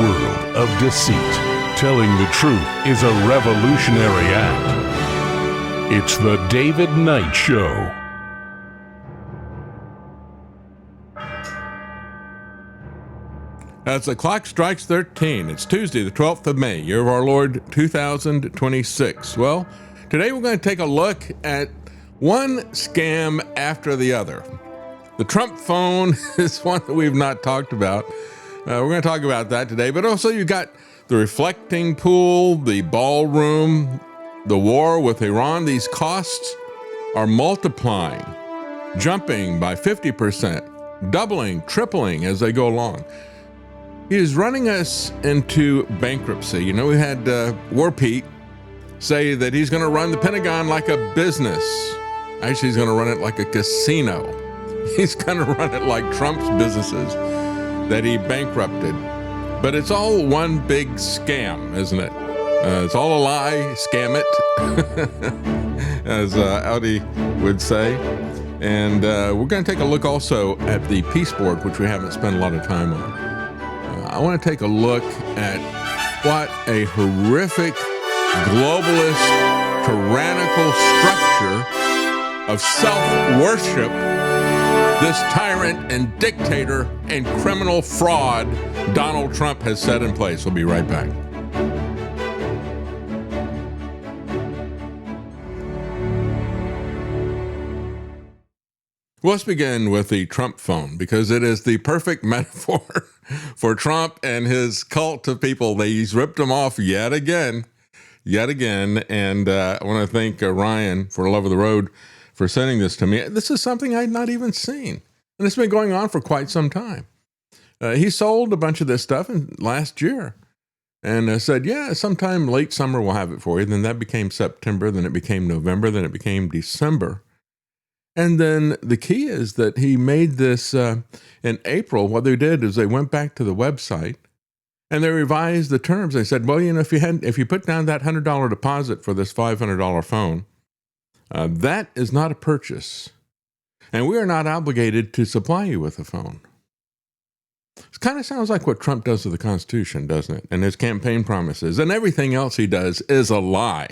world of deceit, telling the truth is a revolutionary act. It's the David Knight Show. As the clock strikes 13, it's Tuesday, the 12th of May, year of our Lord 2026. Well, today we're going to take a look at one scam after the other. The Trump phone is one that we've not talked about. We're going to talk about that today, but also you've got the reflecting pool, the ballroom, the war with Iran. These costs are multiplying, jumping by 50%, doubling, tripling as they go along. He is running us into bankruptcy. You know, we had War Pete say that he's going to run the Pentagon like a business. Actually, he's going to run it like a casino. He's going to run it like Trump's businesses that he bankrupted. But it's all one big scam, isn't it? It's all a lie, scam it, as Audi would say. And we're going to take a look also at the peace board, which we haven't spent a lot of time on. I want to take a look at what a horrific, globalist, tyrannical structure of self-worship this tyrant and dictator and criminal fraud Donald Trump has set in place. We'll be right back. Let's begin with the Trump phone, because it is the perfect metaphor for Trump and his cult of people. He's ripped them off yet again. And I want to thank Ryan for Love of the Road for sending this to me. This is something I'd not even seen, and it's been going on for quite some time. He sold a bunch of this stuff last year and said, yeah, sometime late summer we'll have it for you. Then that became September, then it became November, then it became December. And then the key is that he made this in April. What they did is they went back to the website and they revised the terms. They said, well, you know, if you put down that $100 deposit for this $500 phone, that is not a purchase. And we are not obligated to supply you with a phone. It kind of sounds like what Trump does to the Constitution, doesn't it? And his campaign promises. And everything else he does is a lie.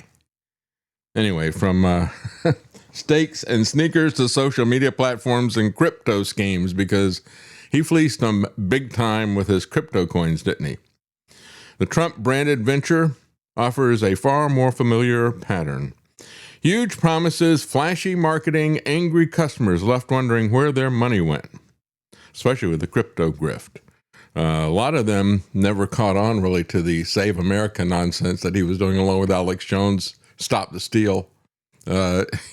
Anyway, from steaks and sneakers to social media platforms and crypto schemes, because he fleeced them big time with his crypto coins, didn't he? The Trump branded venture offers a far more familiar pattern. Huge promises, flashy marketing, angry customers left wondering where their money went, especially with the crypto grift. A lot of them never caught on really to the Save America nonsense that he was doing along with Alex Jones, Stop the Steal.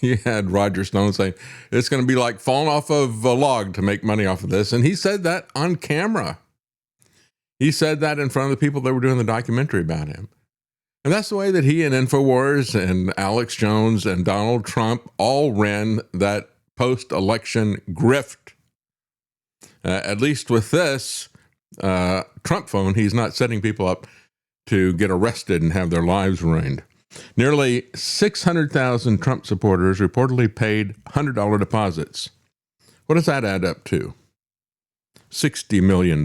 He had Roger Stone saying, it's going to be like falling off of a log to make money off of this. And he said that on camera. He said that in front of the people that were doing the documentary about him. And that's the way that he and InfoWars and Alex Jones and Donald Trump all ran that post-election grift. At least with this Trump phone, he's not setting people up to get arrested and have their lives ruined. Nearly 600,000 Trump supporters reportedly paid $100 deposits. What does that add up to? $60 million.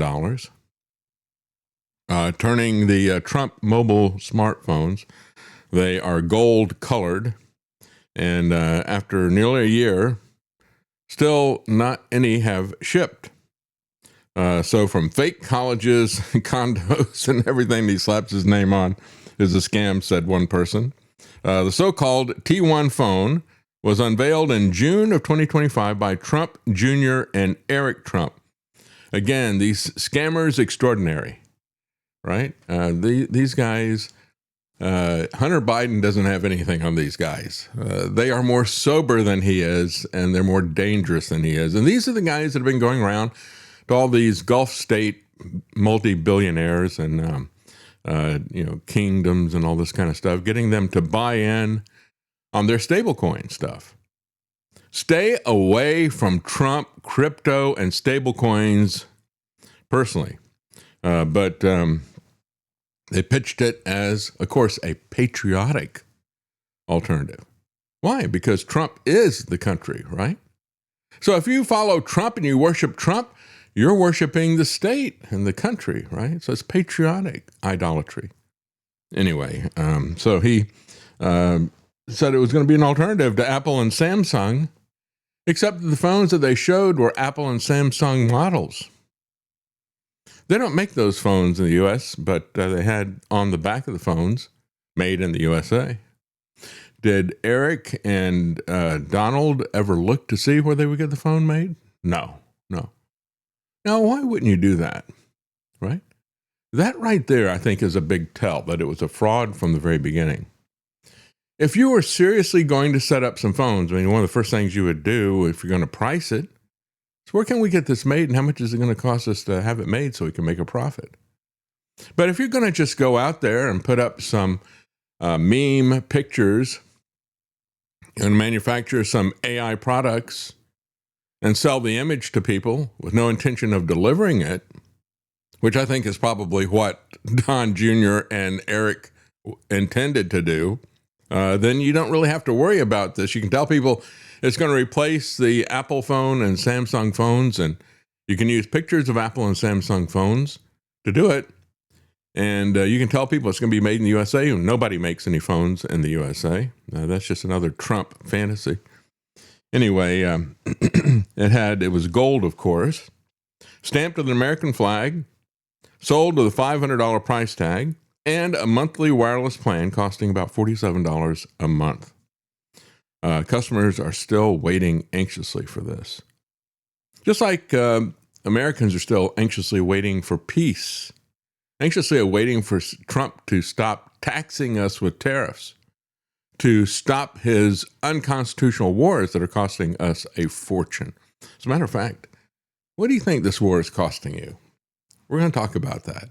Turning the Trump mobile smartphones, they are gold colored. And after nearly a year, still not any have shipped. So from fake colleges, condos, and everything he slaps his name on is a scam, said one person. The so-called T1 phone was unveiled in June of 2025 by Trump Jr. and Eric Trump. Again, these scammers extraordinary, right? These guys, Hunter Biden doesn't have anything on these guys. They are more sober than he is, and they're more dangerous than he is. And these are the guys that have been going around to all these Gulf state multi-billionaires and kingdoms and all this kind of stuff, getting them to buy in on their stablecoin stuff. Stay away from Trump, crypto, and stablecoins personally. But they pitched it as, of course, a patriotic alternative. Why? Because Trump is the country, right? So if you follow Trump and you worship Trump, you're worshiping the state and the country, right? So it's patriotic idolatry. Anyway, so he said it was going to be an alternative to Apple and Samsung, except that the phones that they showed were Apple and Samsung models. They don't make those phones in the U.S., but they had on the back of the phones, made in the USA. Did Eric and Donald ever look to see where they would get the phone made? No. Now, why wouldn't you do that, right? That right there, I think, is a big tell that it was a fraud from the very beginning. If you were seriously going to set up some phones, I mean, one of the first things you would do if you're going to price it is where can we get this made and how much is it going to cost us to have it made so we can make a profit? But if you're going to just go out there and put up some meme pictures and manufacture some AI products and sell the image to people with no intention of delivering it, which I think is probably what Don Jr. and Eric intended to do, then you don't really have to worry about this. You can tell people it's going to replace the Apple phone and Samsung phones, and you can use pictures of Apple and Samsung phones to do it. And you can tell people it's going to be made in the USA. Nobody makes any phones in the USA. That's just another Trump fantasy. Anyway, it was gold, of course, stamped with an American flag, sold with a $500 price tag, and a monthly wireless plan costing about $47 a month. Customers are still waiting anxiously for this. Just like Americans are still anxiously waiting for peace, anxiously waiting for Trump to stop taxing us with tariffs, to stop his unconstitutional wars that are costing us a fortune. As a matter of fact, what do you think this war is costing you? We're going to talk about that.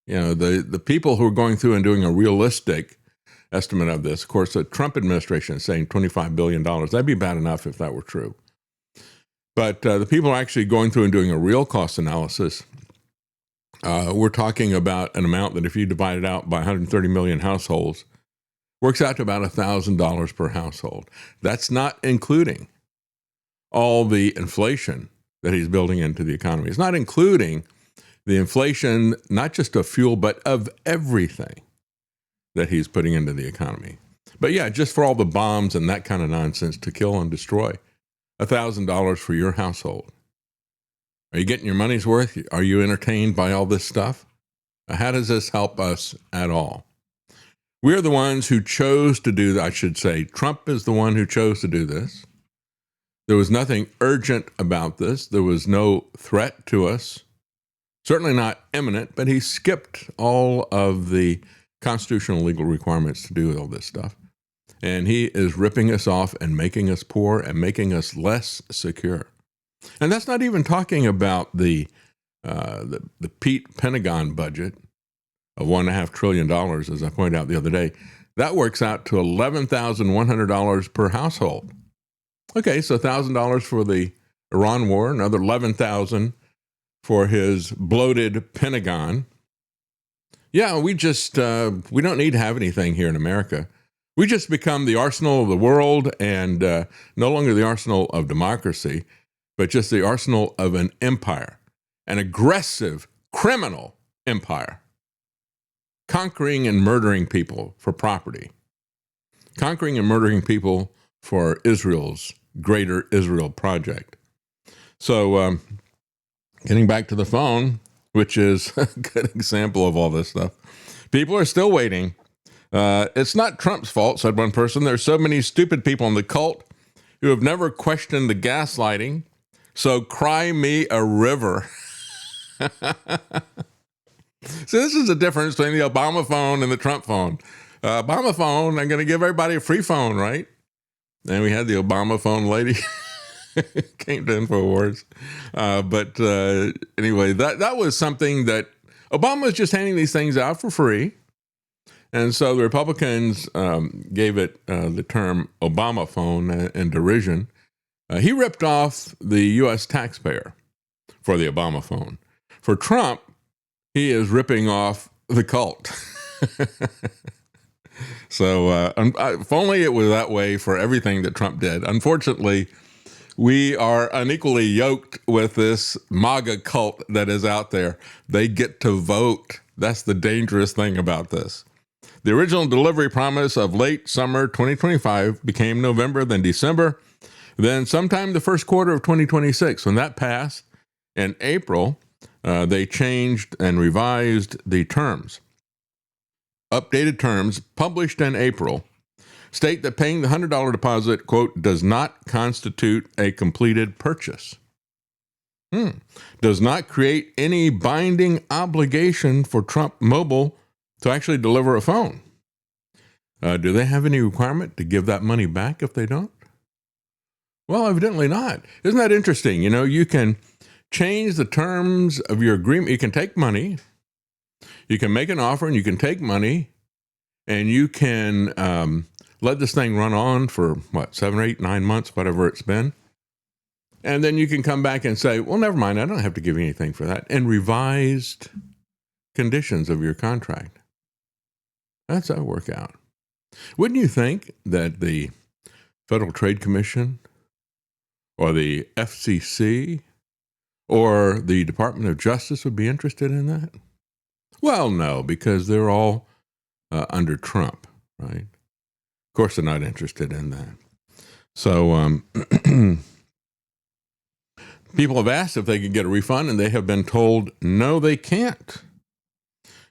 You know, the people who are going through and doing a realistic estimate of this, of course, the Trump administration is saying $25 billion. That'd be bad enough if that were true. But the people are actually going through and doing a real cost analysis. We're talking about an amount that if you divide it out by 130 million households, works out to about $1,000 per household. That's not including all the inflation that he's building into the economy. It's not including the inflation, not just of fuel, but of everything that he's putting into the economy. But yeah, just for all the bombs and that kind of nonsense to kill and destroy, $1,000 for your household. Are you getting your money's worth? Are you entertained by all this stuff? How does this help us at all? We're the ones who chose to do that. I should say Trump is the one who chose to do this. There was nothing urgent about this. There was no threat to us. Certainly not imminent, but he skipped all of the constitutional legal requirements to do all this stuff. And he is ripping us off and making us poor and making us less secure. And that's not even talking about the Pentagon budget of $1.5 trillion, as I pointed out the other day. That works out to $11,100 per household. Okay, so $1,000 for the Iran war, another $11,000 for his bloated Pentagon. Yeah, we don't need to have anything here in America. We just become the arsenal of the world and no longer the arsenal of democracy, but just the arsenal of an empire, an aggressive criminal empire, conquering and murdering people for property, conquering and murdering people for Israel's Greater Israel Project. So getting back to the phone, which is a good example of all this stuff, people are still waiting. It's not Trump's fault, said one person. There's so many stupid people in the cult who have never questioned the gaslighting. So cry me a river. So this is the difference between the Obama phone and the Trump phone. Obama phone, I'm going to give everybody a free phone, right? And we had the Obama phone lady came to InfoWars. But anyway, that was something that Obama was just handing these things out for free. And so the Republicans gave it the term Obama phone in derision. He ripped off the U.S. taxpayer for the Obama phone. For Trump, he is ripping off the cult. So if only it was that way for everything that Trump did. Unfortunately, We are unequally yoked with this MAGA cult that is out there. They get to vote. That's the dangerous thing about this. The original delivery promise of late summer 2025 became November, then December, then sometime the first quarter of 2026. When that passed in April, they changed and revised the terms. Updated terms published in April state that paying the $100 deposit, quote, does not constitute a completed purchase. Does not create any binding obligation for Trump Mobile to actually deliver a phone. Do they have any requirement to give that money back if they don't? Well, evidently not. Isn't that interesting? You know, you can change the terms of your agreement. You can take money. You can make an offer and you can take money and you can let this thing run on for, 7 or 8, 9 months, whatever it's been. And then you can come back and say, well, never mind, I don't have to give you anything for that. And revised conditions of your contract. That's how it work out. Wouldn't you think that the Federal Trade Commission or the FCC or the Department of Justice would be interested in that? Well, no, because they're all under Trump, right? Of course, they're not interested in that. So people have asked if they could get a refund, and they have been told, no, they can't.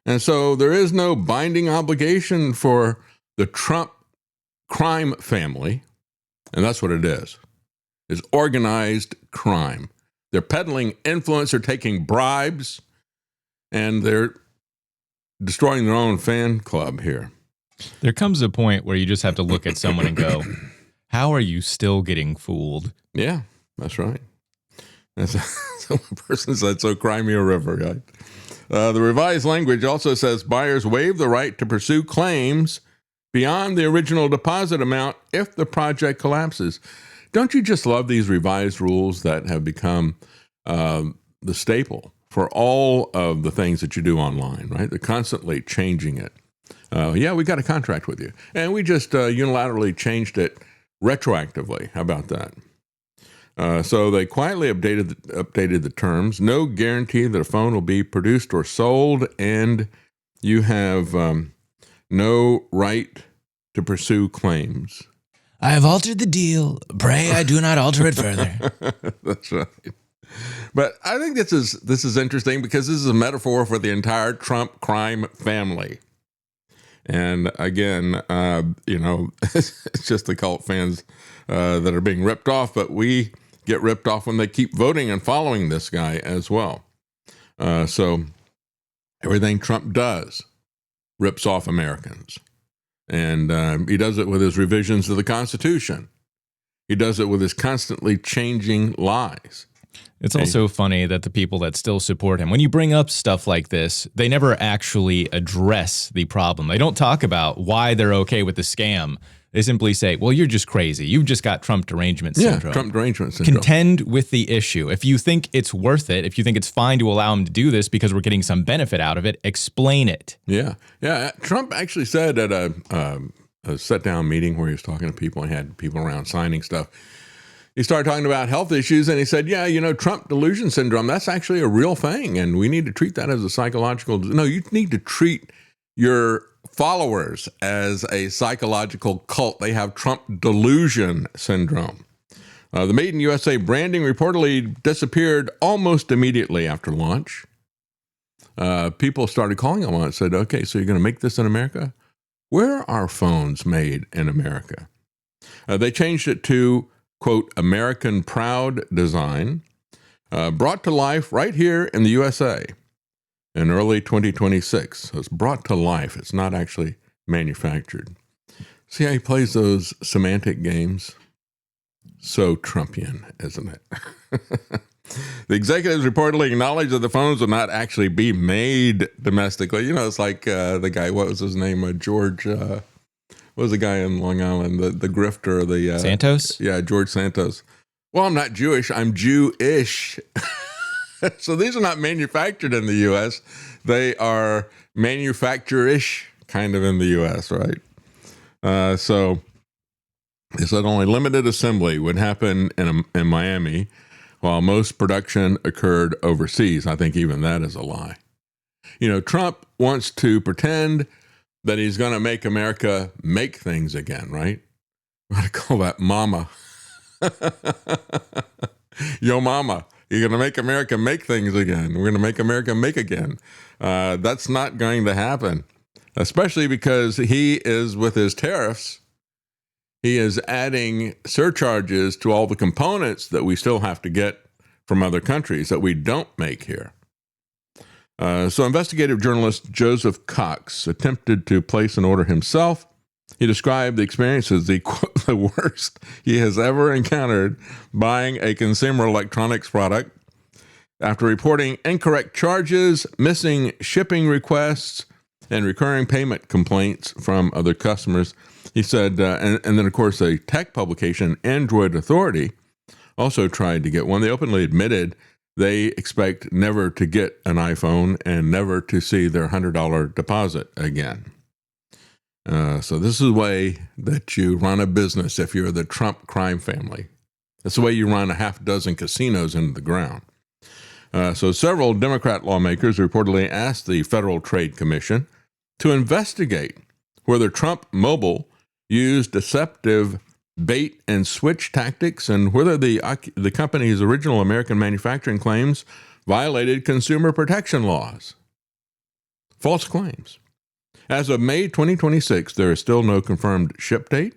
And so there is no binding obligation for the Trump crime family, and that's what it is organized crime. They're peddling influence, they're taking bribes, and they're destroying their own fan club here. There comes a point where you just have to look at someone and go, how are you still getting fooled? Yeah, that's right. That's so one person said, so cry me a river, right? The revised language also says buyers waive the right to pursue claims beyond the original deposit amount if the project collapses. Don't you just love these revised rules that have become the staple for all of the things that you do online, right? They're constantly changing it. Yeah, we got a contract with you. And we just unilaterally changed it retroactively. How about that? So they quietly updated the terms. No guarantee that a phone will be produced or sold, and you have no right to pursue claims. I have altered the deal. Pray I do not alter it further. That's right. But I think this is interesting because this is a metaphor for the entire Trump crime family. And again, it's just the cult fans that are being ripped off, but we get ripped off when they keep voting and following this guy as well. So everything Trump does rips off Americans. And he does it with his revisions of the Constitution. He does it with his constantly changing lies. It's also funny that the people that still support him, when you bring up stuff like this, they never actually address the problem. They don't talk about why they're okay with the scam. They simply say, well, you're just crazy. You've just got Trump derangement syndrome. Yeah, Trump derangement syndrome. Contend with the issue. If you think it's worth it, if you think it's fine to allow him to do this because we're getting some benefit out of it, explain it. Yeah. Trump actually said at a sit-down meeting where he was talking to people and had people around signing stuff, he started talking about health issues, and he said, Trump delusion syndrome, that's actually a real thing, and we need to treat that as a psychological... No, you need to treat your followers as a psychological cult. They have Trump delusion syndrome. The Made in USA branding reportedly disappeared almost immediately after launch. People started calling him on it and said, okay, so you're going to make this in America? Where are phones made in America? They changed it to, quote, American Proud design, brought to life right here in the USA in early 2026. So it's brought to life. It's not actually manufactured. See how he plays those semantic games? So Trumpian, isn't it? The executives reportedly acknowledged that the phones will not actually be made domestically. It's like the guy, what was his name? George, what was the guy in Long Island? The grifter, the... Santos? Yeah, George Santos. Well, I'm not Jewish. I'm Jewish. So these are not manufactured in the U.S. They are manufacture-ish kind of in the U.S., right? So They said only limited assembly would happen in Miami, while most production occurred overseas. I think even that is a lie. Trump wants to pretend that he's going to make America make things again, right? What do you call that? Mama. Yo, mama, you're going to make America make things again. We're going to make America make again. That's not going to happen, especially because he is, with his tariffs, he is adding surcharges to all the components that we still have to get from other countries that we don't make here. So investigative journalist Joseph Cox attempted to place an order himself. He described the experience as the worst he has ever encountered buying a consumer electronics product. After reporting incorrect charges, missing shipping requests, and recurring payment complaints from other customers, he said, and then, of course, a tech publication, Android Authority, also tried to get one. They openly admitted they expect never to get an iPhone and never to see their $100 deposit again. So this is the way that you run a business if you're the Trump crime family. That's the way you run a half dozen casinos into the ground. So several Democrat lawmakers reportedly asked the Federal Trade Commission to investigate whether Trump Mobile used deceptive bait and switch tactics and whether the company's original American manufacturing claims violated consumer protection laws. False claims. As of May 2026, there is still no confirmed ship date.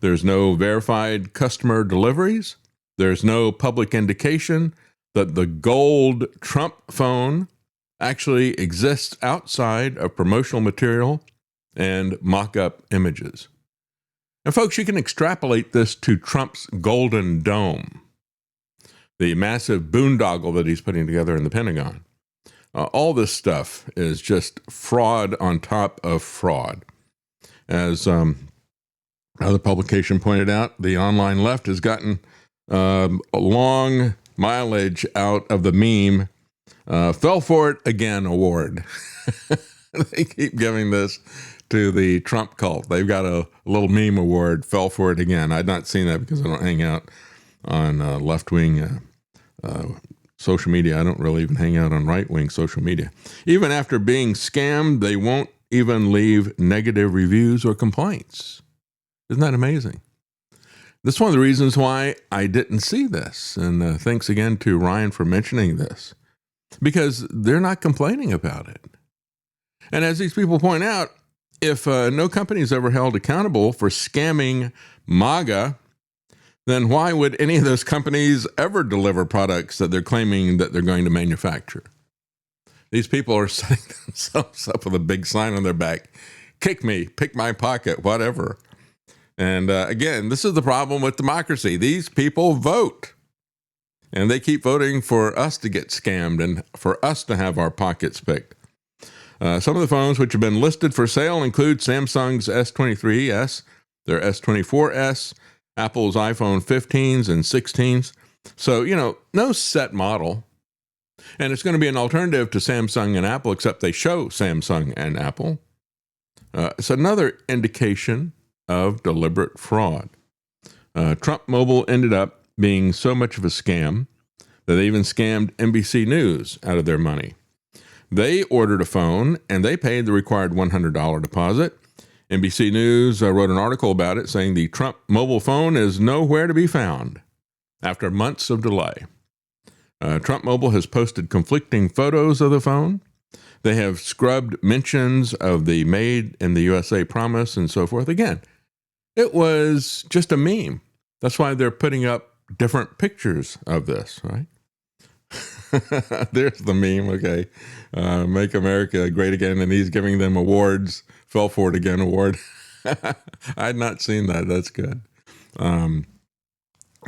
There's no verified customer deliveries. There's no public indication that the gold Trump phone actually exists outside of promotional material and mock-up images. And folks, you can extrapolate this to Trump's Golden Dome, the massive boondoggle that he's putting together in the Pentagon. All this stuff is just fraud on top of fraud. As another publication pointed out, the online left has gotten a long mileage out of the meme "Fell for it again" award. They keep giving this to the Trump cult. They've got a little meme award, "Fell for it again." I'd not seen that because I don't hang out on left-wing social media. I don't really even hang out on right-wing social media. Even after being scammed, they won't even leave negative reviews or complaints. Isn't that amazing? That's one of the reasons why I didn't see this. And thanks again to Ryan for mentioning this, because they're not complaining about it. And as these people point out, if no company is ever held accountable for scamming MAGA, then why would any of those companies ever deliver products that they're claiming that they're going to manufacture? These people are setting themselves up with a big sign on their back. Kick me, pick my pocket, whatever. And again, this is the problem with democracy. These people vote. And they keep voting for us to get scammed and for us to have our pockets picked. Some of the phones which have been listed for sale include Samsung's S23s, their S24s, Apple's iPhone 15s and 16s. So, no set model. And it's going to be an alternative to Samsung and Apple, except they show Samsung and Apple. It's another indication of deliberate fraud. Trump Mobile ended up being so much of a scam that they even scammed NBC News out of their money. They ordered a phone and they paid the required $100 deposit. NBC News wrote an article about it saying the Trump mobile phone is nowhere to be found after months of delay. Trump Mobile has posted conflicting photos of the phone. They have scrubbed mentions of the Made in the USA promise and so forth. Again, it was just a meme. That's why they're putting up different pictures of this, right? There's the meme, okay. Make America great again, and he's giving them awards. Fell for it again award. I had not seen that. That's good.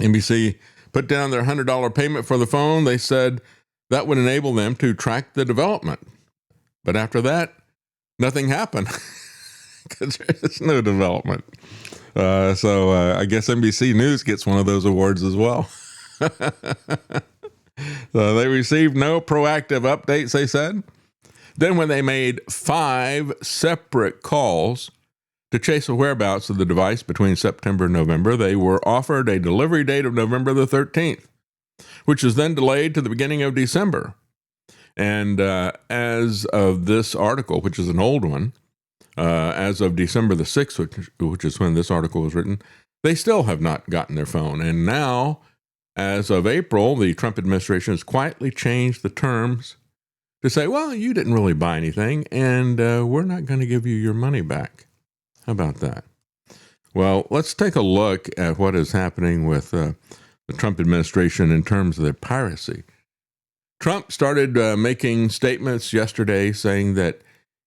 NBC put down their $100 payment for the phone. They said that would enable them to track the development. But after that, nothing happened because there's no development. So I guess NBC News gets one of those awards as well. So they received no proactive updates, they said. Then when they made 5 separate calls to chase the whereabouts of the device between September and November, they were offered a delivery date of November the 13th, which was then delayed to the beginning of December. And as of this article, which is an old one, as of December the 6th, which is when this article was written, they still have not gotten their phone. And now, as of April, the Trump administration has quietly changed the terms to say, well, you didn't really buy anything, and we're not going to give you your money back. How about that? Well, let's take a look at what is happening with the Trump administration in terms of their piracy. Trump started making statements yesterday saying that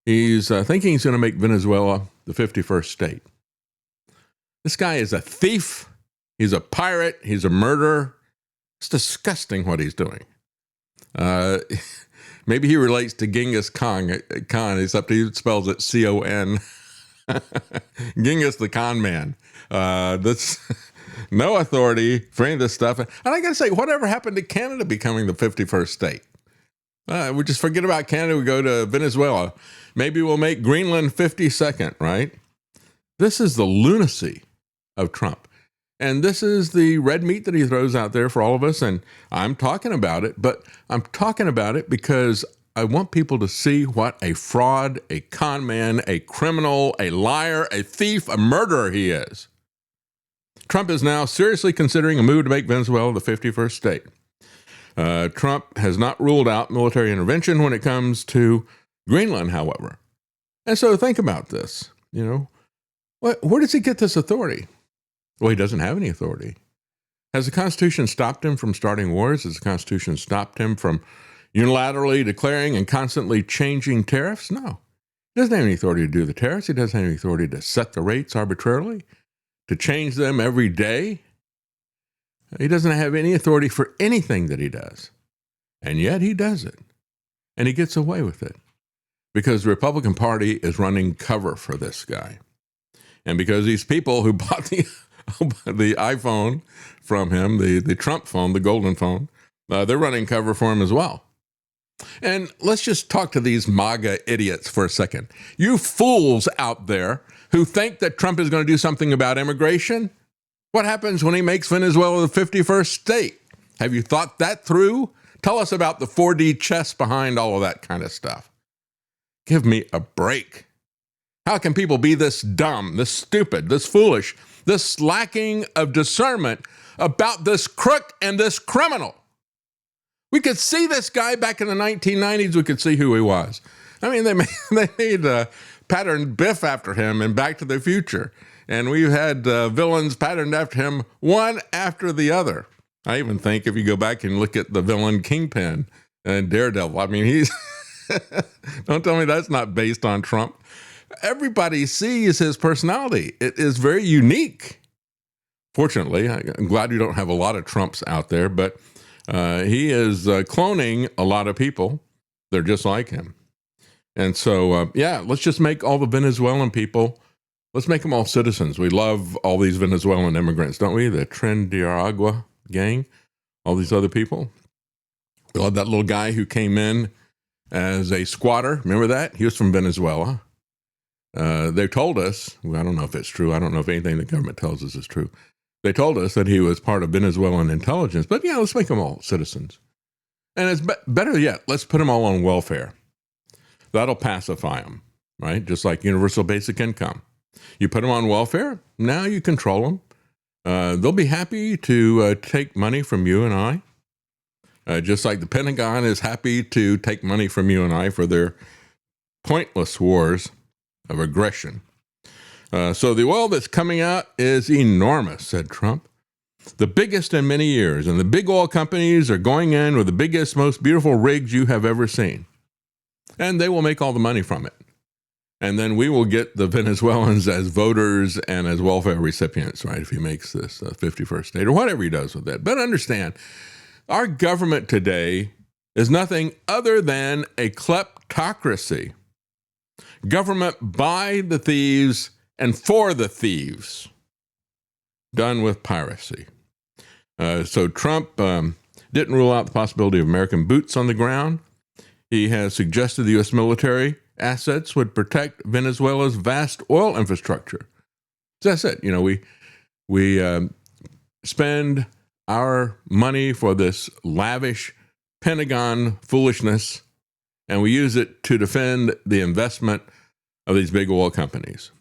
he's thinking he's going to make Venezuela the 51st state. This guy is a thief. He's a pirate. He's a murderer. It's disgusting what he's doing. Maybe he relates to Genghis Khan, except he spells it C-O-N. Genghis the con man. That's no authority for any of this stuff. And I got to say, whatever happened to Canada becoming the 51st state? We just forget about Canada. We go to Venezuela. Maybe we'll make Greenland 52nd, right? This is the lunacy of Trump. And this is the red meat that he throws out there for all of us. And I'm talking about it, but I'm talking about it because I want people to see what a fraud, a con man, a criminal, a liar, a thief, a murderer he is. Trump is now seriously considering a move to make Venezuela the 51st state. Trump has not ruled out military intervention when it comes to Greenland, however. And so think about this. Where does he get this authority? Well, he doesn't have any authority. Has the Constitution stopped him from starting wars? Has the Constitution stopped him from unilaterally declaring and constantly changing tariffs? No. He doesn't have any authority to do the tariffs. He doesn't have any authority to set the rates arbitrarily, to change them every day. He doesn't have any authority for anything that he does. And yet he does it. And he gets away with it because the Republican Party is running cover for this guy. And because these people who bought the iPhone from him, the Trump phone, the golden phone, they're running cover for him as well. And let's just talk to these MAGA idiots for a second. You fools out there who think that Trump is going to do something about immigration. What happens when he makes Venezuela the 51st state? Have you thought that through? Tell us about the 4D chess behind all of that kind of stuff. Give me a break. How can people be this dumb, this stupid, this foolish, this lacking of discernment about this crook and this criminal? We could see this guy back in the 1990s. We could see who he was. I mean, they made pattern Biff after him in Back to the Future. And we've had villains patterned after him, one after the other. I even think if you go back and look at the villain Kingpin and Daredevil, I mean, he's don't tell me that's not based on Trump. Everybody sees his personality. It is very unique. Fortunately, I'm glad you don't have a lot of Trumps out there, but he is cloning a lot of people. They're just like him. And so, let's just make all the Venezuelan people, let's make them all citizens. We love all these Venezuelan immigrants, don't we? The Tren de Aragua gang, all these other people. We love that little guy who came in as a squatter. Remember that? He was from Venezuela. They told us, well, I don't know if it's true. I don't know if anything the government tells us is true. They told us that he was part of Venezuelan intelligence, but let's make them all citizens. And it's better yet, let's put them all on welfare. That'll pacify them, right? Just like universal basic income. You put them on welfare, now you control them. They'll be happy to take money from you and I, just like the Pentagon is happy to take money from you and I for their pointless wars of aggression. So the oil that's coming out is enormous, said Trump. The biggest in many years. And the big oil companies are going in with the biggest, most beautiful rigs you have ever seen. And they will make all the money from it. And then we will get the Venezuelans as voters and as welfare recipients, right? If he makes this 51st state or whatever he does with that. But understand, our government today is nothing other than a kleptocracy. Government by the thieves and for the thieves, done with piracy. So Trump didn't rule out the possibility of American boots on the ground. He has suggested the U.S. military assets would protect Venezuela's vast oil infrastructure. So that's it. We spend our money for this lavish Pentagon foolishness, and we use it to defend the investment of these big oil companies.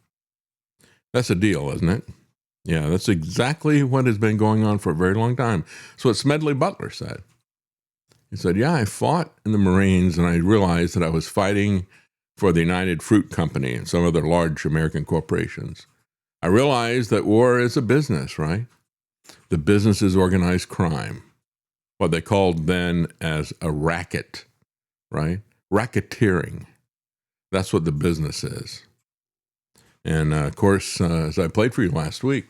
That's a deal, isn't it? Yeah, that's exactly what has been going on for a very long time. That's what Smedley Butler said. He said, yeah, I fought in the Marines, and I realized that I was fighting for the United Fruit Company and some other large American corporations. I realized that war is a business, right? The business is organized crime, what they called then as a racket, right? Racketeering. That's what the business is. And of course, as I played for you last week,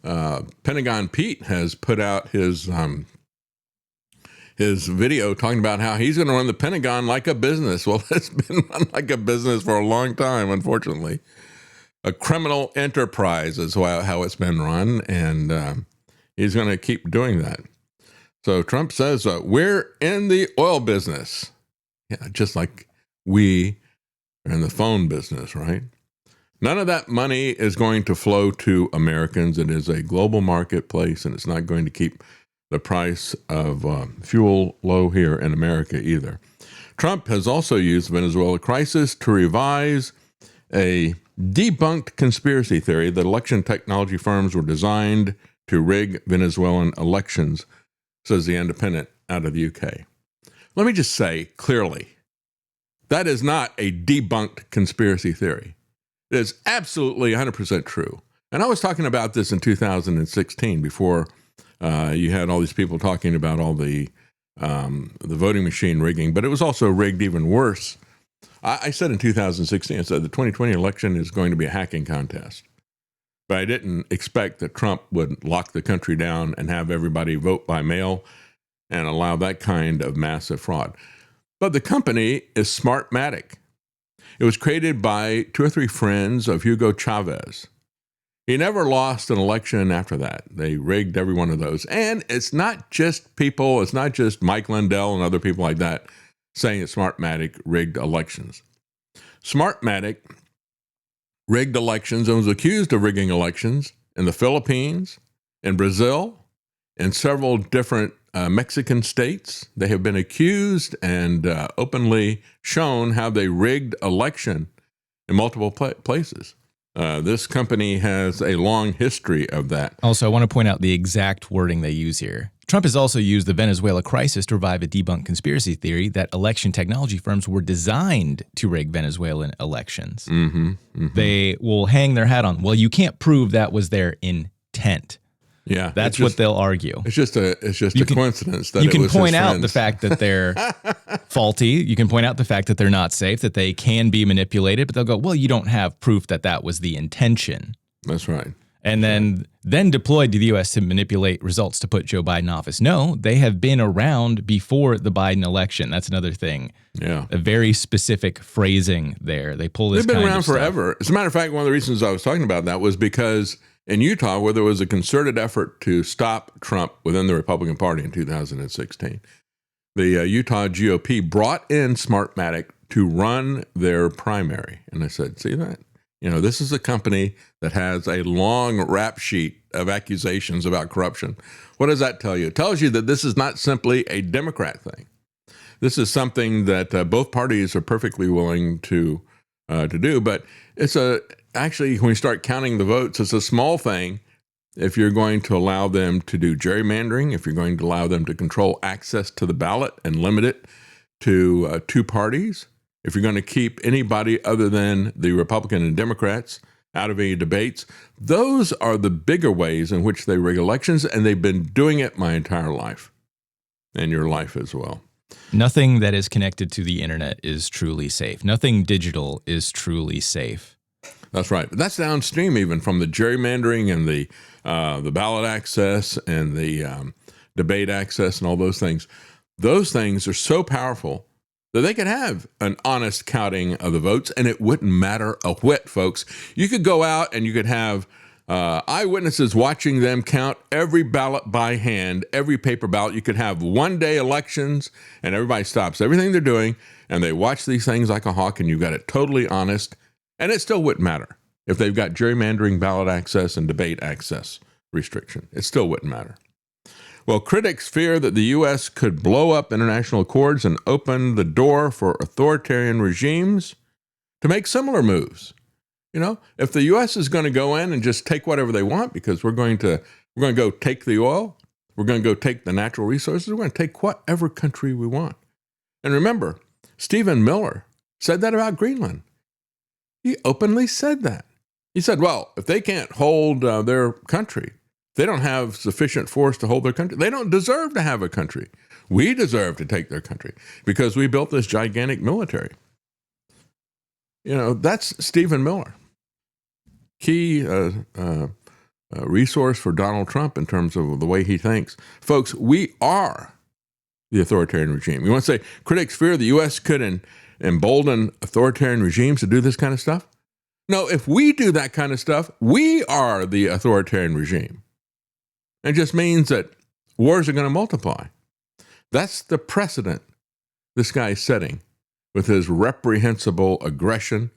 Pentagon Pete has put out his video talking about how he's going to run the Pentagon like a business. Well, it's been run like a business for a long time, unfortunately. A criminal enterprise is how it's been run, and he's going to keep doing that. So Trump says, we're in the oil business. Yeah, just like we are in the phone business, right? None of that money is going to flow to Americans. It is a global marketplace, and it's not going to keep the price of fuel low here in America either. Trump has also used the Venezuela crisis to revise a debunked conspiracy theory that election technology firms were designed to rig Venezuelan elections, says The Independent out of the UK. Let me just say clearly, that is not a debunked conspiracy theory. It is absolutely 100% true. And I was talking about this in 2016 before you had all these people talking about all the voting machine rigging, but it was also rigged even worse. I said in 2016, I said the 2020 election is going to be a hacking contest. But I didn't expect that Trump would lock the country down and have everybody vote by mail and allow that kind of massive fraud. But the company is Smartmatic. It was created by 2 or 3 friends of Hugo Chavez. He never lost an election after that. They rigged every one of those. And it's not just people, it's not just Mike Lindell and other people like that saying that Smartmatic rigged elections. Smartmatic rigged elections and was accused of rigging elections in the Philippines, in Brazil, in several different Mexican states. They have been accused and openly shown how they rigged election in multiple places. This company has a long history of that. Also, I want to point out the exact wording they use here. Trump has also used the Venezuela crisis to revive a debunked conspiracy theory that election technology firms were designed to rig Venezuelan elections. They will hang their hat on, well, you can't prove that was their intent. Yeah, that's what they'll argue. It's just a coincidence that you can it was point his out friends. the fact that they're faulty. You can point out the fact that they're not safe, that they can be manipulated. But they'll go, well, you don't have proof that that was the intention. That's right. And then deployed to the U.S. to manipulate results to put Joe Biden in office. No, they have been around before the Biden election. That's another thing. Yeah, a very specific phrasing there. They pull this. They've been kind around of stuff. forever. As a matter of fact, one of the reasons I was talking about that was because in Utah, where there was a concerted effort to stop Trump within the Republican Party in 2016, the Utah GOP brought in Smartmatic to run their primary. And I said, see that? This is a company that has a long rap sheet of accusations about corruption. What does that tell you? It tells you that this is not simply a Democrat thing. This is something that both parties are perfectly willing to do. But it's actually, when we start counting the votes, it's a small thing if you're going to allow them to do gerrymandering, if you're going to allow them to control access to the ballot and limit it to 2 parties, if you're going to keep anybody other than the Republican and Democrats out of any debates. Those are the bigger ways in which they rig elections, and they've been doing it my entire life, and your life as well. Nothing that is connected to the internet is truly safe. Nothing digital is truly safe. That's right. But that's downstream even from the gerrymandering and the ballot access and the debate access and all those things. Those things are so powerful that they could have an honest counting of the votes, and it wouldn't matter a whit, folks. You could go out and you could have Eyewitnesses watching them count every ballot by hand, every paper ballot. You could have one-day elections, and everybody stops everything they're doing, and they watch these things like a hawk, and you've got it totally honest, and it still wouldn't matter if they've got gerrymandering, ballot access, and debate access restriction. It still wouldn't matter. Well, critics fear that the U.S. could blow up international accords and open the door for authoritarian regimes to make similar moves. You know, if the U.S. is going to go in and just take whatever they want because we're going to go take the oil, we're going to go take the natural resources, we're going to take whatever country we want. And remember, Stephen Miller said that about Greenland. He openly said that. He said, well, if they can't hold their country, they don't have sufficient force to hold their country, they don't deserve to have a country. We deserve to take their country because we built this gigantic military. You know, that's Stephen Miller. Key resource for Donald Trump in terms of the way he thinks. Folks, we are the authoritarian regime. You want to say critics fear the U.S. could embolden authoritarian regimes to do this kind of stuff? No, if we do that kind of stuff, we are the authoritarian regime. It just means that wars are going to multiply. That's the precedent this guy is setting with his reprehensible aggression,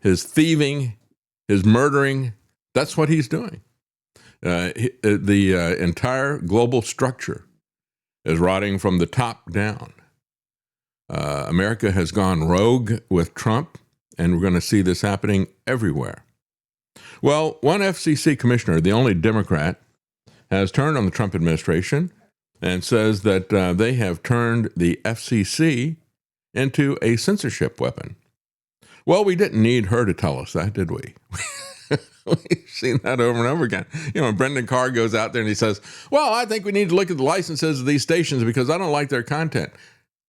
his thieving, his murdering. That's what he's doing. The entire global structure is rotting from the top down. America has gone rogue with Trump, and we're going to see this happening everywhere. Well, one FCC commissioner, the only Democrat, has turned on the Trump administration and says that they have turned the FCC into a censorship weapon. Well, we didn't need her to tell us that, did we? We've seen that over and over again. You know, Brendan Carr goes out there and he says, well, I think we need to look at the licenses of these stations because I don't like their content.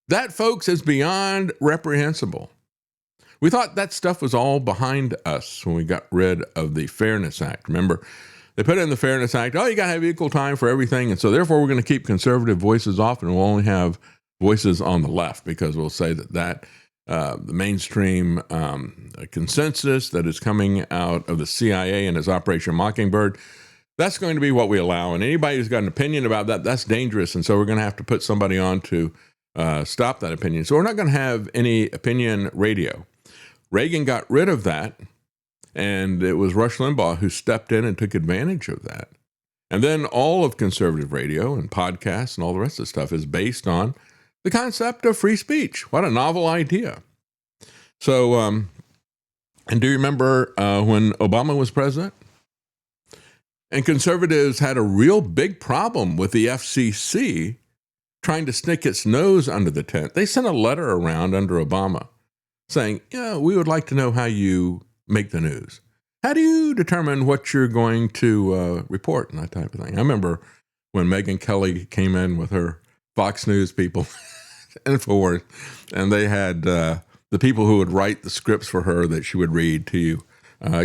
That, folks, is beyond reprehensible. We thought that stuff was all behind us when we got rid of the Fairness Act. Remember, they put in the Fairness Act, oh, you got to have equal time for everything. And so therefore, we're going to keep conservative voices off and we'll only have voices on the left because we'll say that the mainstream consensus that is coming out of the CIA and its Operation Mockingbird, that's going to be what we allow. And anybody who's got an opinion about that, that's dangerous. And so we're going to have to put somebody on to stop that opinion. So we're not going to have any opinion radio. Reagan got rid of that, and it was Rush Limbaugh who stepped in and took advantage of that. And then all of conservative radio and podcasts and all the rest of the stuff is based on the concept of free speech. What a novel idea. So, and do you remember when Obama was president? And conservatives had a real big problem with the FCC trying to stick its nose under the tent. They sent a letter around under Obama saying, yeah, we would like to know how you make the news. How do you determine what you're going to report and that type of thing? I remember when Megyn Kelly came in with her Fox News people, InfoWars, and they had the people who would write the scripts for her that she would read to you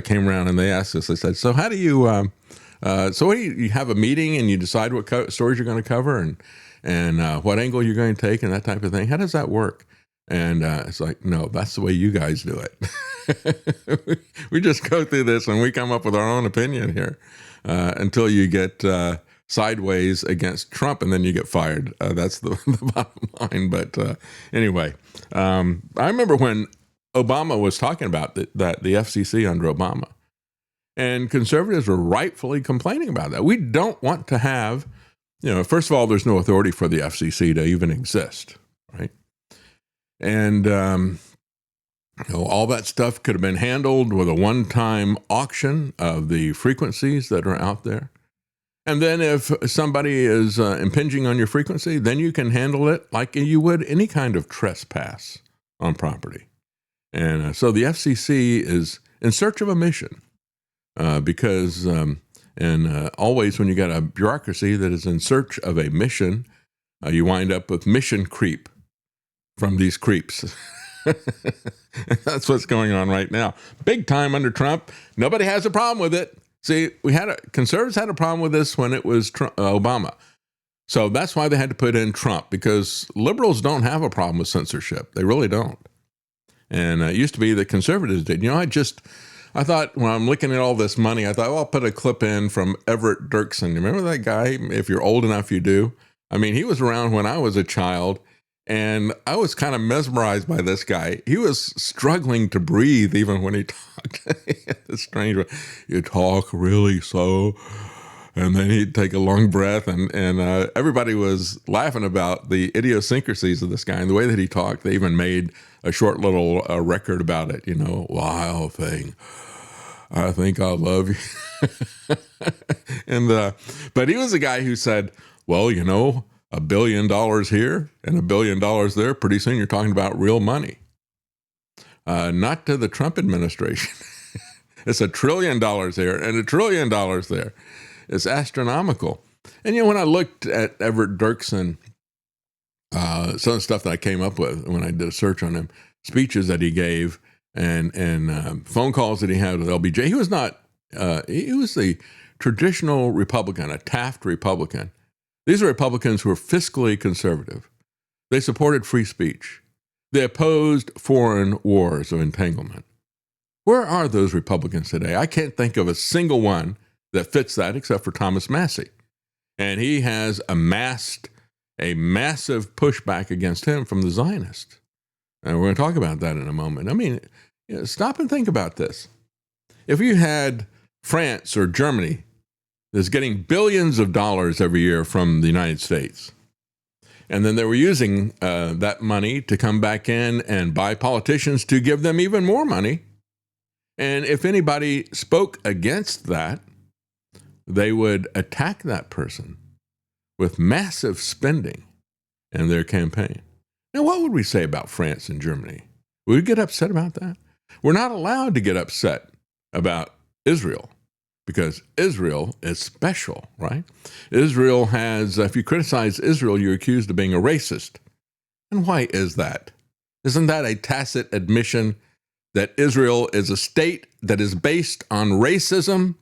came around and they asked us, they said, so how do you, so what do you have a meeting and you decide what stories you're going to cover and what angle you're going to take and that type of thing? How does that work? And it's like, no, that's the way you guys do it. We just go through this and we come up with our own opinion here until you get sideways against Trump and then you get fired. That's the bottom line. But anyway, I remember when Obama was talking about the FCC under Obama, and conservatives were rightfully complaining about that. We don't want to have, first of all, there's no authority for the FCC to even exist, right? And, all that stuff could have been handled with a one-time auction of the frequencies that are out there. And then if somebody is impinging on your frequency, then you can handle it like you would any kind of trespass on property. And so the FCC is in search of a mission because always when you got a bureaucracy that is in search of a mission, you wind up with mission creep from these creeps. That's what's going on right now. Big time under Trump. Nobody has a problem with it. See, conservatives had a problem with this when it was Obama. So that's why they had to put in Trump, because liberals don't have a problem with censorship. They really don't. And it used to be that conservatives did. I just I thought when I'm looking at all this money, I thought, well, I'll put a clip in from Everett Dirksen. Remember that guy? If you're old enough, you do. I mean, he was around when I was a child, and I was kind of mesmerized by this guy. He was struggling to breathe even when he talked. It's strange. You talk really slow. And then he'd take a long breath, and everybody was laughing about the idiosyncrasies of this guy and the way that he talked. They even made a short little record about it, wild thing. I think I love you. But he was a guy who said, well, $1 billion here and $1 billion there. Pretty soon you're talking about real money. Not to the Trump administration. It's $1 trillion here and $1 trillion there. It's astronomical. And, when I looked at Everett Dirksen, some of the stuff that I came up with when I did a search on him, speeches that he gave and phone calls that he had with LBJ, he was the traditional Republican, a Taft Republican. These are Republicans who are fiscally conservative. They supported free speech. They opposed foreign wars of entanglement. Where are those Republicans today? I can't think of a single one that fits that except for Thomas Massie. And he has amassed a massive pushback against him from the Zionists. And we're going to talk about that in a moment. I mean, stop and think about this. If you had France or Germany that's getting billions of dollars every year from the United States, and then they were using that money to come back in and buy politicians to give them even more money, and if anybody spoke against that, they would attack that person with massive spending in their campaign. Now, what would we say about France and Germany? Would we get upset about that? We're not allowed to get upset about Israel because Israel is special, right? Israel has, if you criticize Israel, you're accused of being a racist. And why is that? Isn't that a tacit admission that Israel is a state that is based on racism?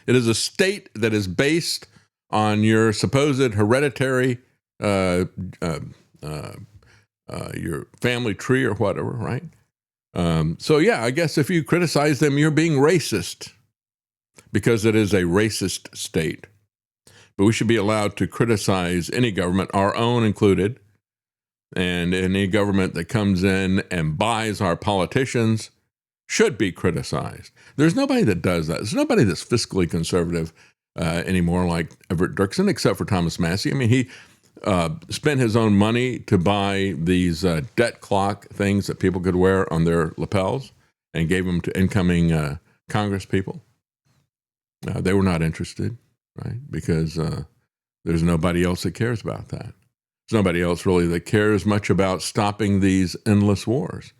It is a state that is based on your supposed hereditary, your family tree or whatever, right? So yeah, I guess if you criticize them, you're being racist because it is a racist state. But we should be allowed to criticize any government, our own included, and any government that comes in and buys our politicians should be criticized. There's nobody that does that. There's nobody that's fiscally conservative anymore like Everett Dirksen, except for Thomas Massie. I mean, he spent his own money to buy these debt clock things that people could wear on their lapels and gave them to incoming Congress people. They were not interested, right? Because there's nobody else that cares about that. There's nobody else really that cares much about stopping these endless wars.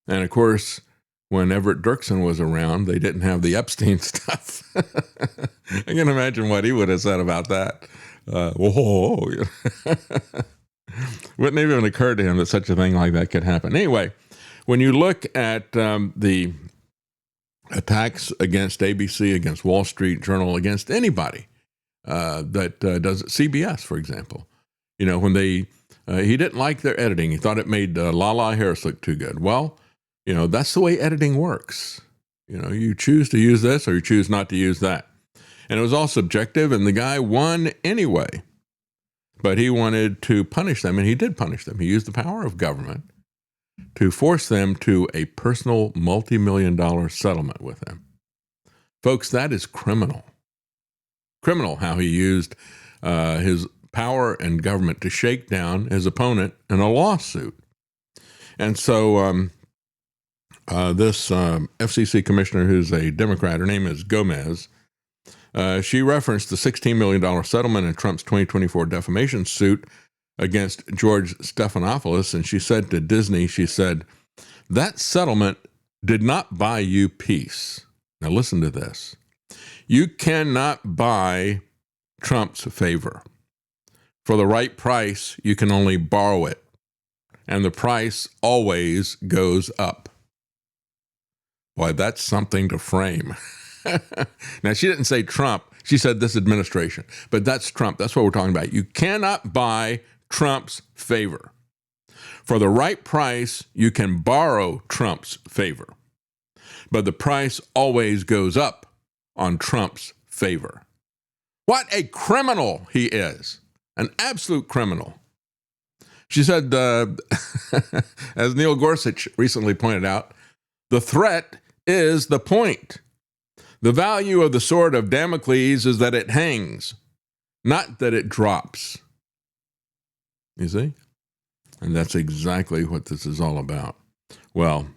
And of course, when Everett Dirksen was around, they didn't have the Epstein stuff. I can imagine what he would have said about that. Wouldn't even occur to him that such a thing like that could happen. Anyway, when you look at the attacks against ABC, against Wall Street Journal, against anybody that does it, CBS, for example, when he didn't like their editing. He thought it made Lala Harris look too good. Well, that's the way editing works. You choose to use this or you choose not to use that. And it was all subjective, and the guy won anyway. But he wanted to punish them, and he did punish them. He used the power of government to force them to a personal multi-million-dollar settlement with them. Folks, that is criminal. Criminal how he used his power and government to shake down his opponent in a lawsuit. And so this FCC commissioner, who's a Democrat, her name is Gomez, she referenced the $16 million settlement in Trump's 2024 defamation suit against George Stephanopoulos. And she said to Disney, that settlement did not buy you peace. Now listen to this. You cannot buy Trump's favor. For the right price, you can only borrow it. And the price always goes up. Boy, that's something to frame. Now, she didn't say Trump. She said this administration. But that's Trump. That's what we're talking about. You cannot buy Trump's favor. For the right price, you can borrow Trump's favor. but the price always goes up on Trump's favor. What a criminal he is, an absolute criminal. She said, as Neil Gorsuch recently pointed out, the threat is the point. The value of the sword of Damocles is that it hangs, not that it drops. You see? And that's exactly what this is all about. Well,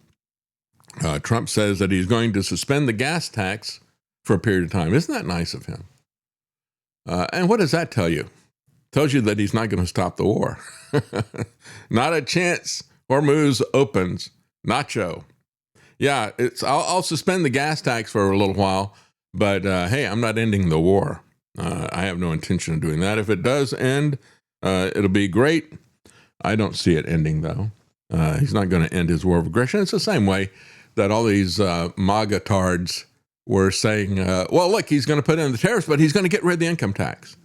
Trump says that he's going to suspend the gas tax for a period of time. Isn't that nice of him? And what does that tell you? Tells you that he's not going to stop the war. Not a chance. Hormuz opens. Nacho. Yeah, I'll suspend the gas tax for a little while, but hey, I'm not ending the war. I have no intention of doing that. If it does end, it'll be great. I don't see it ending, though. He's not going to end his war of aggression. It's the same way that all these MAGA tards were saying, well, look, he's going to put in the tariffs, but he's going to get rid of the income tax.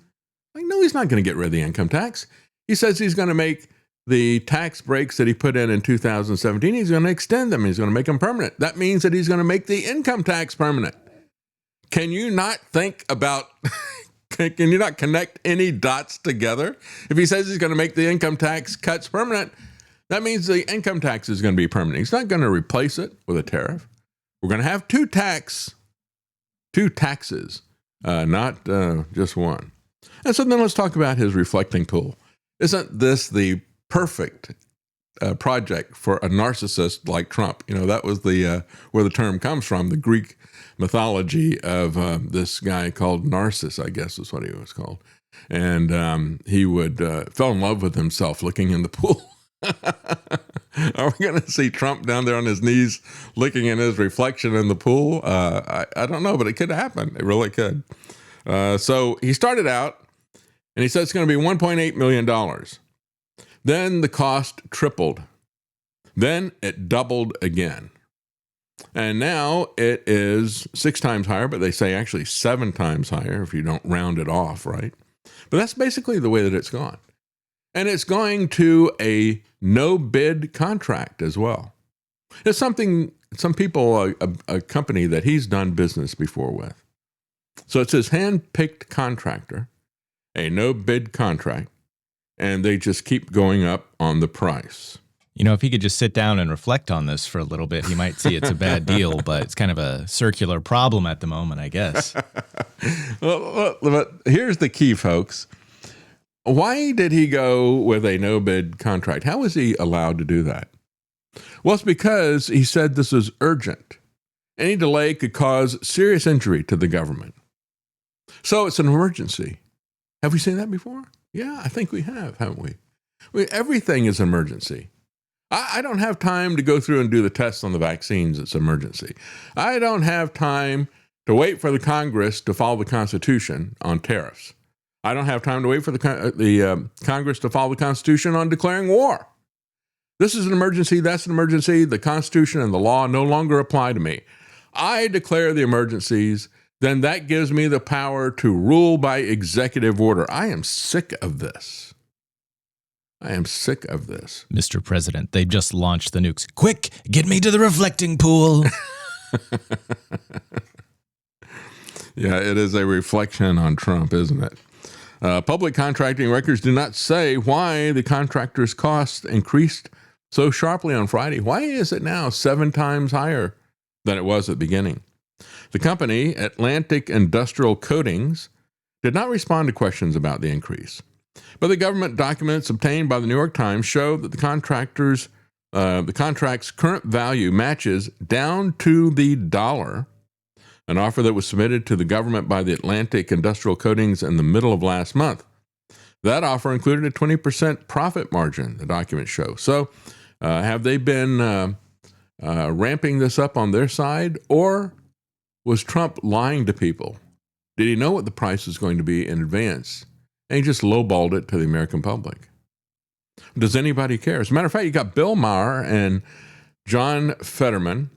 Like, no, he's not going to get rid of the income tax. He says he's going to make the tax breaks that he put in 2017, he's going to extend them. He's going to make them permanent. That means that he's going to make the income tax permanent. Can you not think about, can you not connect any dots together? If he says he's going to make the income tax cuts permanent, that means the income tax is going to be permanent. He's not going to replace it with a tariff. We're going to have two taxes, not just one. And so then let's talk about his reflecting pool. Isn't this the perfect project for a narcissist like Trump? You know, that was the where the term comes from, the Greek mythology of this guy called Narcissus, I guess is what he was called. And he would fell in love with himself looking in the pool. Are we going to see Trump down there on his knees looking in his reflection in the pool? I don't know, but it could happen. It really could. So he started out and he said it's going to be $1.8 million. Then the cost tripled. Then it doubled again. And now it is 6 times higher, but they say actually 7 times higher if you don't round it off, right? But that's basically the way that it's gone. And it's going to a no-bid contract as well. It's something, some people, a company that he's done business before with. So it's his hand-picked contractor, a no-bid contract, and they just keep going up on the price. You know, if he could just sit down and reflect on this for a little bit, he might see it's a bad deal, but it's kind of a circular problem at the moment, I guess. Well, but here's the key, folks. Why did he go with a no-bid contract? How was he allowed to do that? Well, it's because he said this is urgent. Any delay could cause serious injury to the government. So it's an emergency. Have we seen that before? Yeah, I think we have, haven't we? Everything is an emergency. I don't have time to go through and do the tests on the vaccines. It's an emergency. I don't have time to wait for the Congress to follow the Constitution on tariffs. I don't have time to wait for the Congress to follow the Constitution on declaring war. This is an emergency. That's an emergency. The Constitution and the law no longer apply to me. I declare the emergencies. Then that gives me the power to rule by executive order. I am sick of this. I am sick of this. Mr. President, they just launched the nukes. Quick, get me to the reflecting pool. Yeah, it is a reflection on Trump, isn't it? Public contracting records do not say why the contractor's costs increased so sharply on Friday. Why is it now 7 times higher than it was at the beginning? The company, Atlantic Industrial Coatings, did not respond to questions about the increase. But the government documents obtained by the New York Times show that the contract's current value matches down to the dollar an offer that was submitted to the government by the Atlantic Industrial Coatings in the middle of last month. That offer included a 20% profit margin, the documents show. So have they been ramping this up on their side, or was Trump lying to people? Did he know what the price was going to be in advance, and he just lowballed it to the American public? Does anybody care? As a matter of fact, you got Bill Maher and John Fetterman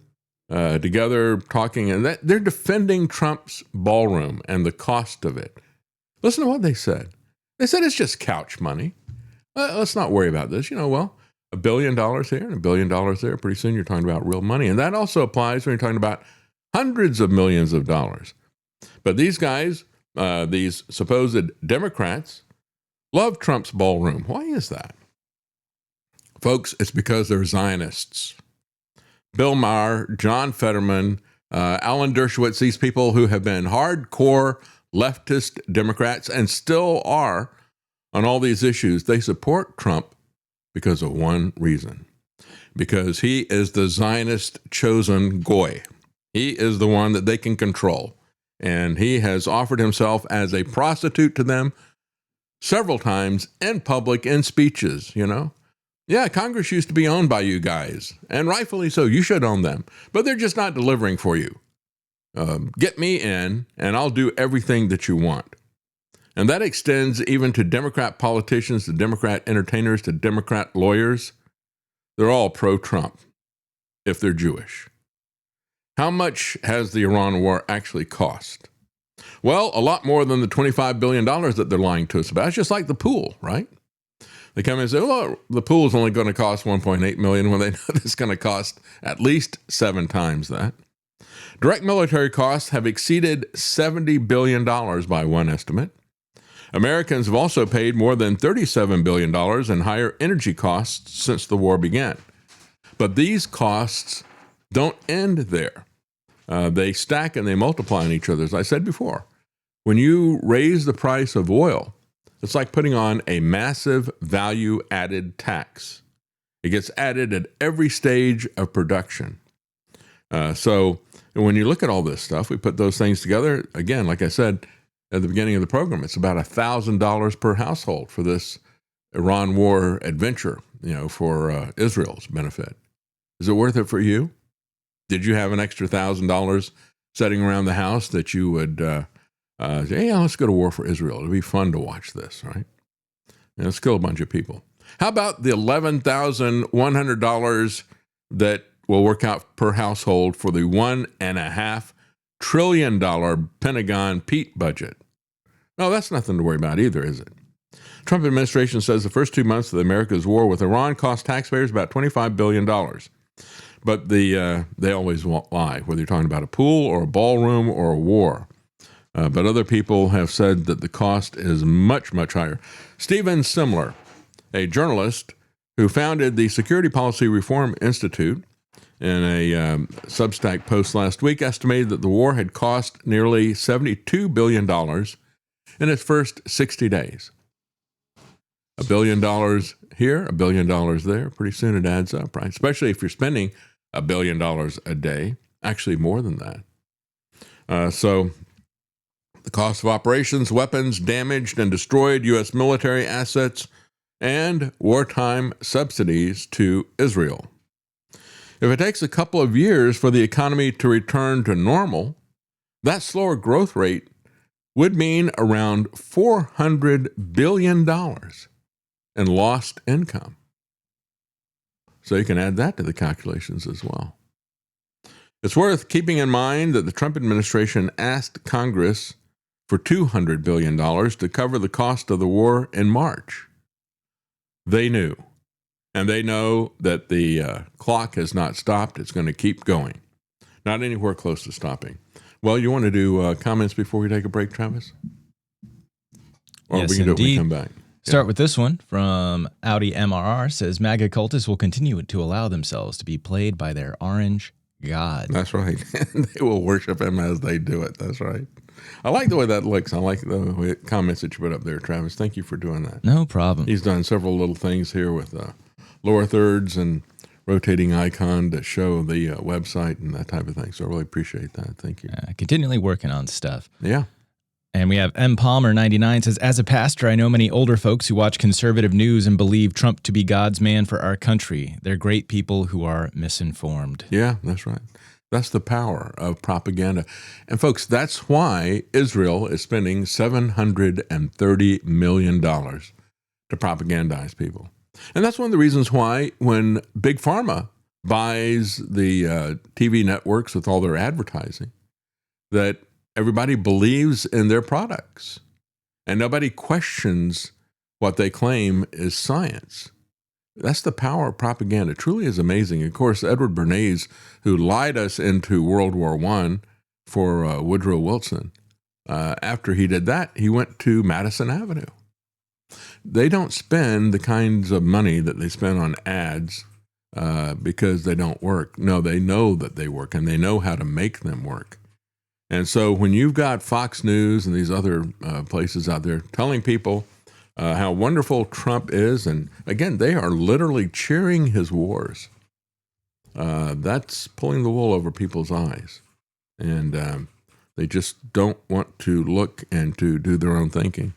together talking, and they're defending Trump's ballroom and the cost of it. Listen to what they said. They said it's just couch money. Let's not worry about this. $1 billion here and $1 billion there. Pretty soon you're talking about real money. And that also applies when you're talking about hundreds of millions of dollars. But these guys, these supposed Democrats, love Trump's ballroom. Why is that? Folks, it's because they're Zionists. Bill Maher, John Fetterman, Alan Dershowitz, these people who have been hardcore leftist Democrats and still are on all these issues, they support Trump because of one reason. Because he is the Zionist chosen goy. He is the one that they can control. And he has offered himself as a prostitute to them several times in public, in speeches, you know. Yeah, Congress used to be owned by you guys, and rightfully so. You should own them, but they're just not delivering for you. Get me in, and I'll do everything that you want. And that extends even to Democrat politicians, to Democrat entertainers, to Democrat lawyers. They're all pro-Trump if they're Jewish. How much has the Iran war actually cost? Well, a lot more than the $25 billion that they're lying to us about. It's just like the pool, right? They come in and say, well, the pool is only going to cost $1.8 million when they know it's going to cost at least 7 times that. Direct military costs have exceeded $70 billion by one estimate. Americans have also paid more than $37 billion in higher energy costs since the war began. But these costs don't end there. They stack and they multiply on each other. As I said before, when you raise the price of oil, it's like putting on a massive value-added tax. It gets added at every stage of production. So when you look at all this stuff, we put those things together. Again, like I said at the beginning of the program, it's about $1,000 per household for this Iran war adventure, you know, for Israel's benefit. Is it worth it for you? Did you have an extra $1,000 sitting around the house that you would say, yeah, let's go to war for Israel. It'll be fun to watch this, right? And let's kill a bunch of people. How about the $11,100 that will work out per household for the $1.5 trillion Pentagon Pete budget? No, that's nothing to worry about either, is it? Trump administration says the first 2 months of America's war with Iran cost taxpayers about $25 billion. But they always lie, whether you're talking about a pool or a ballroom or a war. But other people have said that the cost is much, much higher. Stephen Simler, a journalist who founded the Security Policy Reform Institute, in a Substack post last week, estimated that the war had cost nearly $72 billion in its first 60 days. $1 billion here, $1 billion there. Pretty soon it adds up, right? Especially if you're spending $1 billion a day, actually more than that. So the cost of operations, weapons, damaged and destroyed U.S. military assets, and wartime subsidies to Israel. If it takes a couple of years for the economy to return to normal, that slower growth rate would mean around $400 billion in lost income. So you can add that to the calculations as well. It's worth keeping in mind that the Trump administration asked Congress for $200 billion to cover the cost of the war in March. They knew. And they know that the clock has not stopped. It's going to keep going. Not anywhere close to stopping. Well, you want to do comments before we take a break, Travis? Or yes, we can do it when we indeed. come back. Start with this one from Audi MRR. Says MAGA cultists will continue to allow themselves to be played by their orange god. That's right. They will worship him as they do it. That's right. I like the way that looks. I like the comments that you put up there, Travis. Thank you for doing that. No problem. He's done several little things here with lower thirds and rotating icon to show the website and that type of thing. So I really appreciate that. Thank you. Continually working on stuff. Yeah. And we have M. Palmer 99 says, as a pastor, I know many older folks who watch conservative news and believe Trump to be God's man for our country. They're great people who are misinformed. Yeah, that's right. That's the power of propaganda. And folks, that's why Israel is spending $730 million to propagandize people. And that's one of the reasons why when Big Pharma buys the TV networks with all their advertising, that everybody believes in their products and nobody questions what they claim is science. That's the power of propaganda. It truly is amazing. Of course, Edward Bernays, who lied us into World War I for Woodrow Wilson, after he did that, he went to Madison Avenue. They don't spend the kinds of money that they spend on ads because they don't work. No, they know that they work, and they know how to make them work. And so when you've got Fox News and these other places out there telling people how wonderful Trump is, and again, they are literally cheering his wars, that's pulling the wool over people's eyes. And they just don't want to look and to do their own thinking.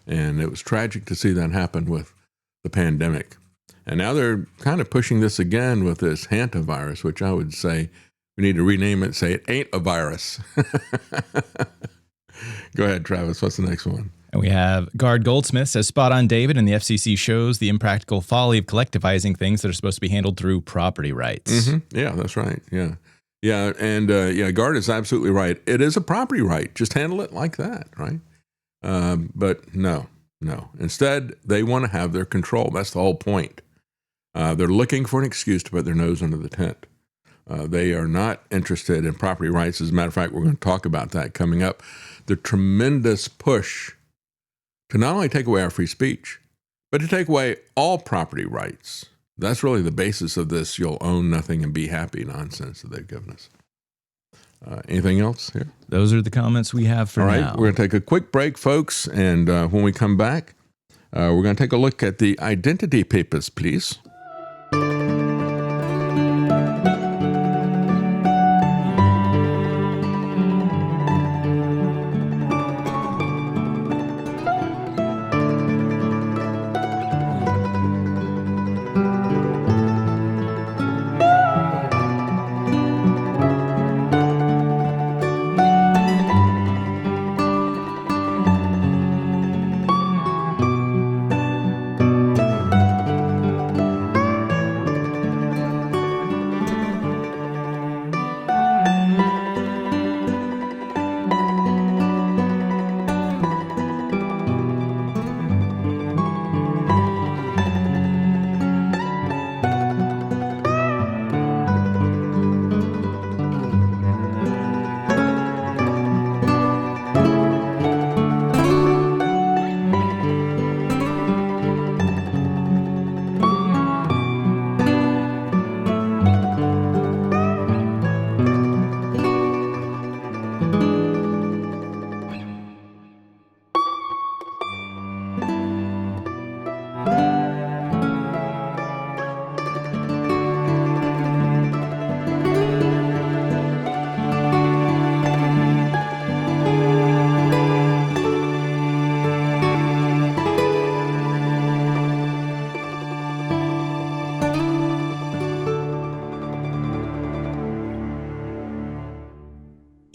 And it was tragic to see that happen with the pandemic. And now they're kind of pushing this again with this hantavirus, which I would say we need to rename it, say it ain't a virus. Go ahead, Travis. What's the next one? And we have Guard Goldsmith says, spot on, David, and the FCC shows the impractical folly of collectivizing things that are supposed to be handled through property rights. Mm-hmm. Yeah, that's right. Yeah. Yeah, and Guard is absolutely right. It is a property right. Just handle it like that, right? But no. Instead, they want to have their control. That's the whole point. They're looking for an excuse to put their nose under the tent. They are not interested in property rights. As a matter of fact, we're going to talk about that coming up. The tremendous push to not only take away our free speech, but to take away all property rights. That's really the basis of this you'll own nothing and be happy nonsense that they've given us. Anything else here? Those are the comments we have for now. All right, we're going to take a quick break, folks, and when we come back, we're going to take a look at the identity papers, please.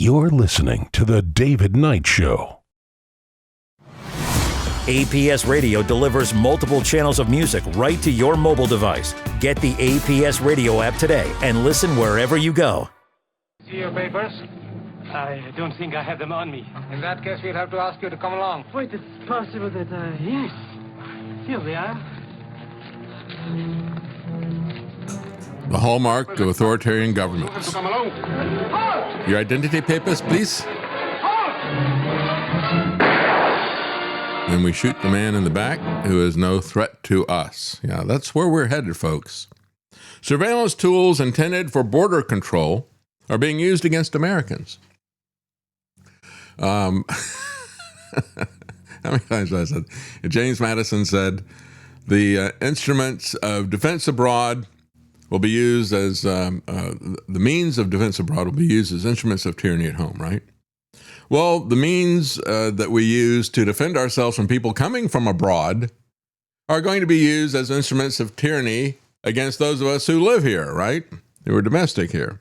You're listening to The David Knight Show. APS Radio delivers multiple channels of music right to your mobile device. Get the APS Radio app today and listen wherever you go. See your papers? I don't think I have them on me. In that case, we'll have to ask you to come along. Wait, it's possible that yes. Here they are. The hallmark of authoritarian governments. Come along. Halt! Your identity papers, please. Halt! And we shoot the man in the back who is no threat to us. Yeah, that's where we're headed, folks. Surveillance tools intended for border control are being used against Americans. How many times have I said? James Madison said, the instruments of defense abroad will be used as, the means of defense abroad will be used as instruments of tyranny at home, right? Well, the means that we use to defend ourselves from people coming from abroad are going to be used as instruments of tyranny against those of us who live here, right? Who are domestic here.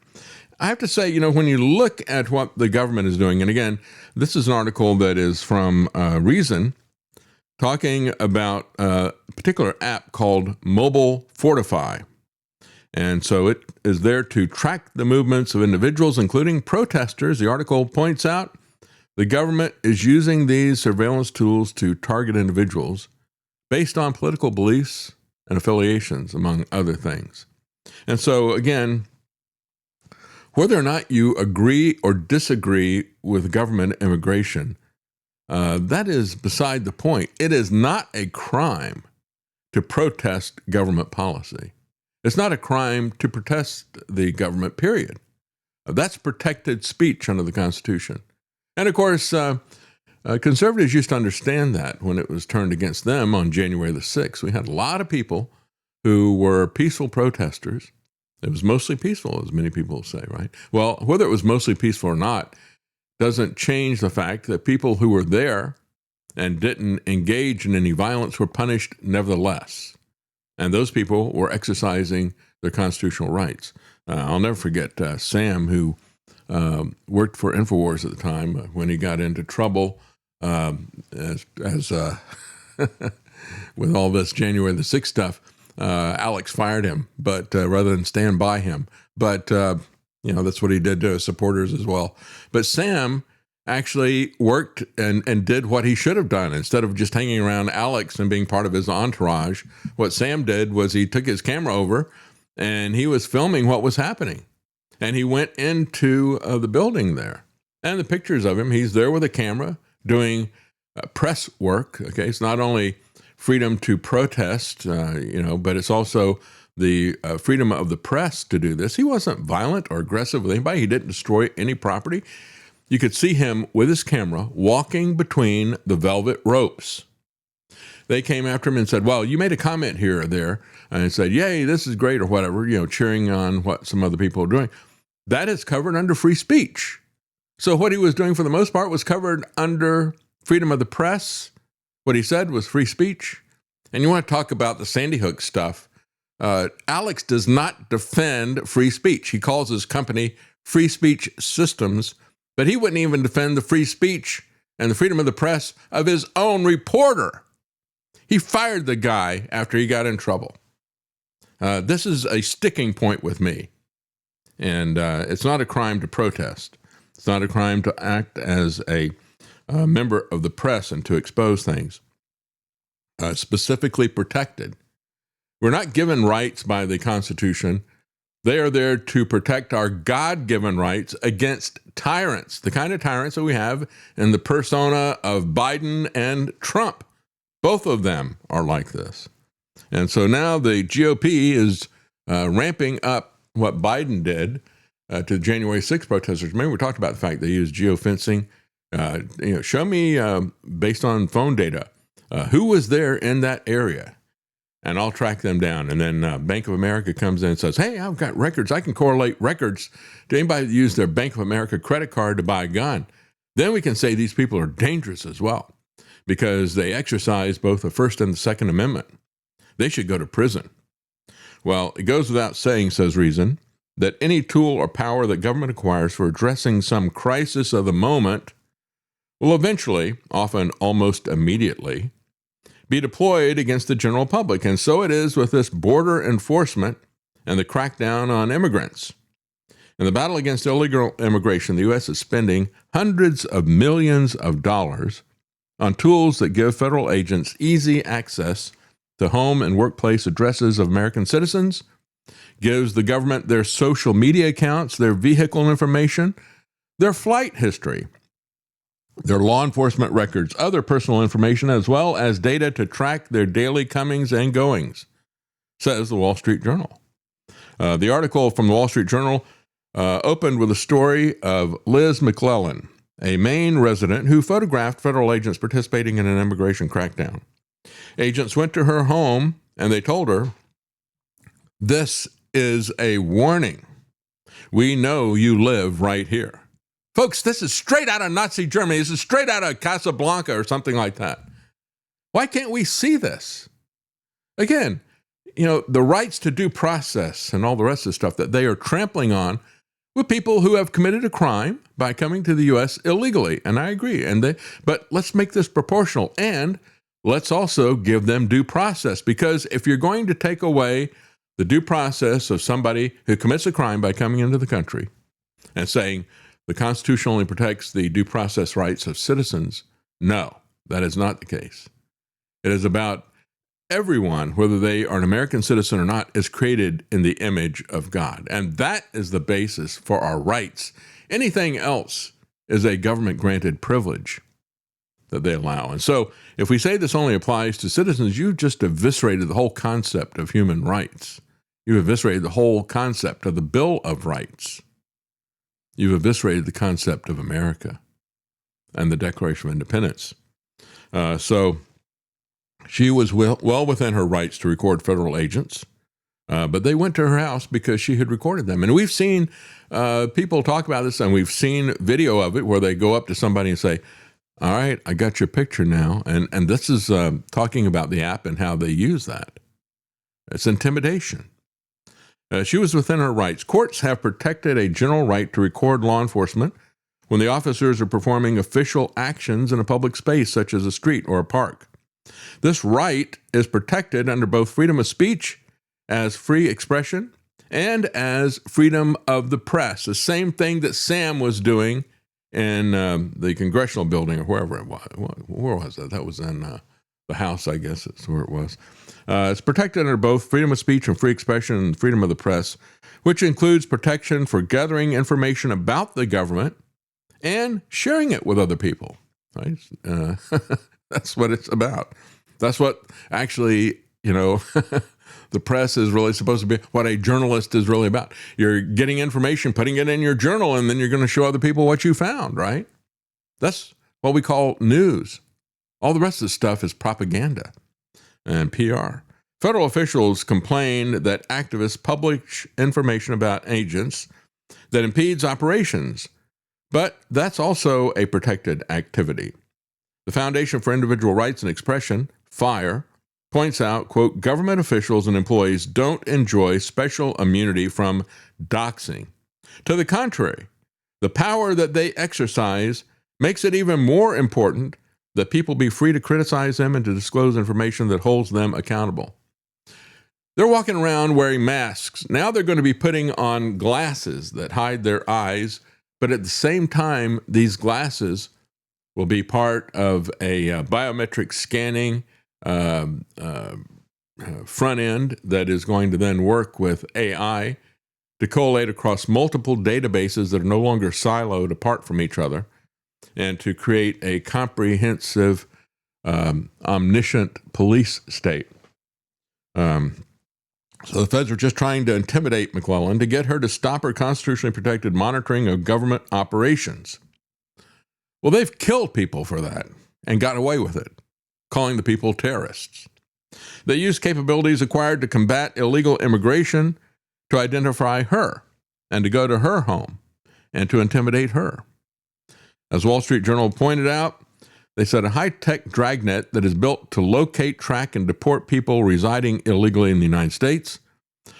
I have to say, when you look at what the government is doing, and again, this is an article that is from Reason, talking about a particular app called Mobile Fortify. And so it is there to track the movements of individuals, including protesters. The article points out the government is using these surveillance tools to target individuals based on political beliefs and affiliations, among other things. And so, again, whether or not you agree or disagree with government immigration, that is beside the point. It is not a crime to protest government policy. It's not a crime to protest the government, period. That's protected speech under the Constitution. And of course, conservatives used to understand that when it was turned against them on January the 6th. We had a lot of people who were peaceful protesters. It was mostly peaceful, as many people say, right? Well, whether it was mostly peaceful or not doesn't change the fact that people who were there and didn't engage in any violence were punished nevertheless. And those people were exercising their constitutional rights. I'll never forget Sam, who worked for InfoWars at the time, when he got into trouble as with all this January the 6th stuff. Alex fired him, but rather than stand by him. But that's what he did to his supporters as well. But Sam actually worked and did what he should have done. Instead of just hanging around Alex and being part of his entourage, what Sam did was he took his camera over and he was filming what was happening. And he went into the building there. And the pictures of him, he's there with a camera doing press work. Okay, it's not only freedom to protest, but it's also the freedom of the press to do this. He wasn't violent or aggressive with anybody. He didn't destroy any property. You could see him with his camera walking between the velvet ropes. They came after him and said, well, you made a comment here or there, and said, yay, this is great, or whatever, cheering on what some other people are doing. That is covered under free speech. So what he was doing for the most part was covered under freedom of the press. What he said was free speech. And you want to talk about the Sandy Hook stuff. Alex does not defend free speech. He calls his company Free Speech Systems, but he wouldn't even defend the free speech and the freedom of the press of his own reporter. He fired the guy after he got in trouble. This is a sticking point with me. And it's not a crime to protest. It's not a crime to act as a member of the press and to expose things. Specifically protected. We're not given rights by the Constitution. They are there to protect our God-given rights against tyrants, the kind of tyrants that we have in the persona of Biden and Trump. Both of them are like this. And so now the GOP is ramping up what Biden did to the January 6th protesters. Remember, we talked about the fact they used geofencing. Show me, based on phone data, who was there in that area, and I'll track them down. And then Bank of America comes in and says, hey, I've got records. I can correlate records to anybody that used their Bank of America credit card to buy a gun. Then we can say these people are dangerous as well because they exercise both the First and the Second Amendment. They should go to prison. Well, it goes without saying, says Reason, that any tool or power that government acquires for addressing some crisis of the moment will eventually, often almost immediately, be deployed against the general public. And so it is with this border enforcement and the crackdown on immigrants. In the battle against illegal immigration, the U.S. is spending hundreds of millions of dollars on tools that give federal agents easy access to home and workplace addresses of American citizens, gives the government their social media accounts, their vehicle information, their flight history, their law enforcement records, other personal information, as well as data to track their daily comings and goings, says the Wall Street Journal. The article from the Wall Street Journal opened with a story of Liz McClellan, a Maine resident who photographed federal agents participating in an immigration crackdown. Agents went to her home and they told her, this is a warning. We know you live right here. Folks, this is straight out of Nazi Germany. This is straight out of Casablanca or something like that. Why can't we see this? Again, the rights to due process and all the rest of the stuff that they are trampling on with people who have committed a crime by coming to the U.S. illegally. And I agree. But let's make this proportional. And let's also give them due process. Because if you're going to take away the due process of somebody who commits a crime by coming into the country and saying the Constitution only protects the due process rights of citizens, no, that is not the case. It is about everyone, whether they are an American citizen or not, is created in the image of God. And that is the basis for our rights. Anything else is a government-granted privilege that they allow. And so if we say this only applies to citizens, you've just eviscerated the whole concept of human rights. You've eviscerated the whole concept of the Bill of Rights. You've eviscerated the concept of America and the Declaration of Independence. So she was well within her rights to record federal agents, but they went to her house because she had recorded them. And we've seen people talk about this, and we've seen video of it where they go up to somebody and say, all right, I got your picture now. And this is talking about the app and how they use that. It's intimidation. She was within her rights. Courts have protected a general right to record law enforcement when the officers are performing official actions in a public space, such as a street or a park. This right is protected under both freedom of speech as free expression and as freedom of the press, the same thing that Sam was doing in the congressional building or wherever it was. Where was that? That was in the House, I guess is where it was. It's protected under both freedom of speech and free expression and freedom of the press, which includes protection for gathering information about the government and sharing it with other people. Right? That's what it's about. That's what actually, the press is really supposed to be, what a journalist is really about. You're getting information, putting it in your journal, and then you're going to show other people what you found, right? That's what we call news. All the rest of the stuff is propaganda and PR. Federal officials complain that activists publish information about agents that impedes operations, but that's also a protected activity. The Foundation for Individual Rights and Expression, FIRE, points out, quote, government officials and employees don't enjoy special immunity from doxing. To the contrary, the power that they exercise makes it even more important that people be free to criticize them and to disclose information that holds them accountable. They're walking around wearing masks. Now they're going to be putting on glasses that hide their eyes, but at the same time, these glasses will be part of a biometric scanning front end that is going to then work with AI to collate across multiple databases that are no longer siloed apart from each other, and to create a comprehensive, omniscient police state. So the feds are just trying to intimidate McClellan to get her to stop her constitutionally protected monitoring of government operations. Well, they've killed people for that and got away with it, calling the people terrorists. They use capabilities acquired to combat illegal immigration to identify her and to go to her home and to intimidate her. As Wall Street Journal pointed out, they said a high-tech dragnet that is built to locate, track, and deport people residing illegally in the United States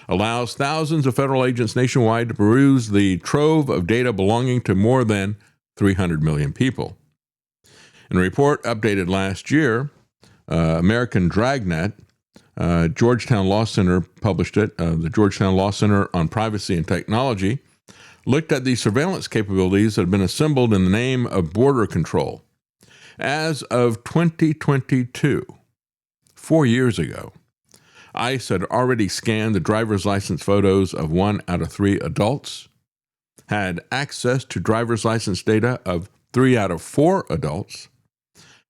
allows thousands of federal agents nationwide to peruse the trove of data belonging to more than 300 million people. In a report updated last year, American Dragnet, Georgetown Law Center published it. The Georgetown Law Center on Privacy and Technology looked at the surveillance capabilities that have been assembled in the name of border control. As of 2022, 4 years ago, ICE had already scanned the driver's license photos of 1 out of 3 adults, had access to driver's license data of 3 out of 4 adults,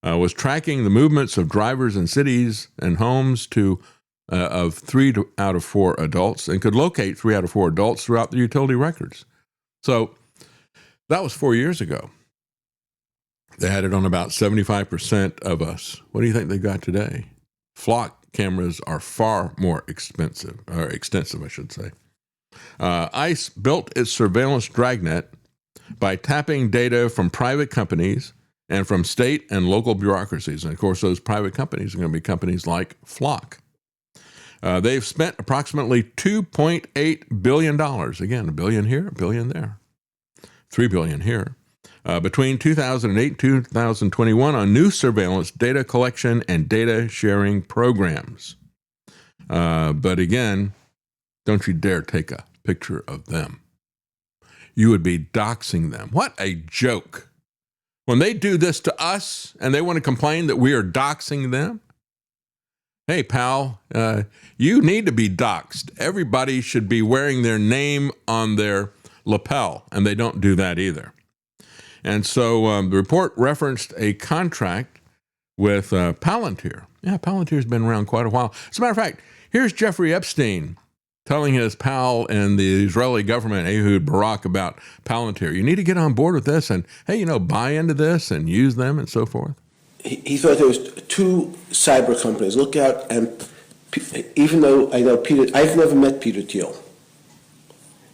was tracking the movements of drivers in cities and homes of 3 out of 4 adults, and could locate 3 out of 4 adults throughout the utility records. So that was 4 years ago. They had it on about 75% of us. What do you think they got today? Flock cameras are far more extensive, I should say. ICE built its surveillance dragnet by tapping data from private companies and from state and local bureaucracies. And of course, those private companies are going to be companies like Flock. They've spent approximately $2.8 billion. Again, $1 billion here, $1 billion there, $3 billion here. Between 2008 and 2021 on new surveillance, data collection, and data sharing programs. But again, don't you dare take a picture of them. You would be doxing them. What a joke. When they do this to us and they want to complain that we are doxing them, hey, pal, you need to be doxxed. Everybody should be wearing their name on their lapel, and they don't do that either. And so the report referenced a contract with Palantir. Yeah, Palantir's been around quite a while. As a matter of fact, here's Jeffrey Epstein telling his pal in the Israeli government, Ehud Barak, about Palantir. You need to get on board with this and, hey, buy into this and use them and so forth. He thought there was two cyber companies. Look out, and even though I know Peter, I've never met Peter Thiel.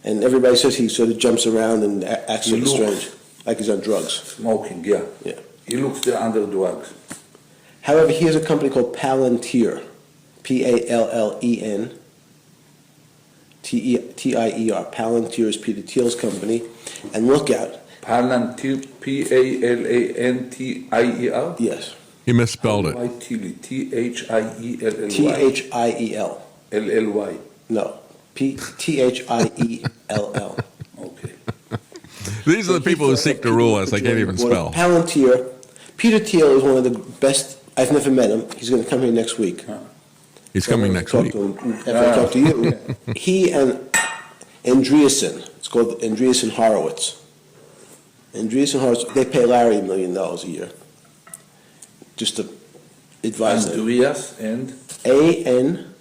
And everybody says he sort of jumps around and acts sort of strange, like he's on drugs. Smoking, yeah. He looks under drugs. However, he has a company called Palantir, Pallen, Tier. Palantir is Peter Thiel's company. And look out. Palantir, Palantier? Yes. He misspelled it. Thiel. Thiel. LLY. No. Thiell. Okay. These are the people who seek to rule us. They can't even spell. Palantir. Peter Thiel is one of the best. I've never met him. He's going to come here next week. He's coming next week. After I talk to you, he and Andreessen, it's called Andreessen Horowitz. Andreessen Horowitz, they pay Larry $1 million a year just to advise them. Andreas and? Andreeson.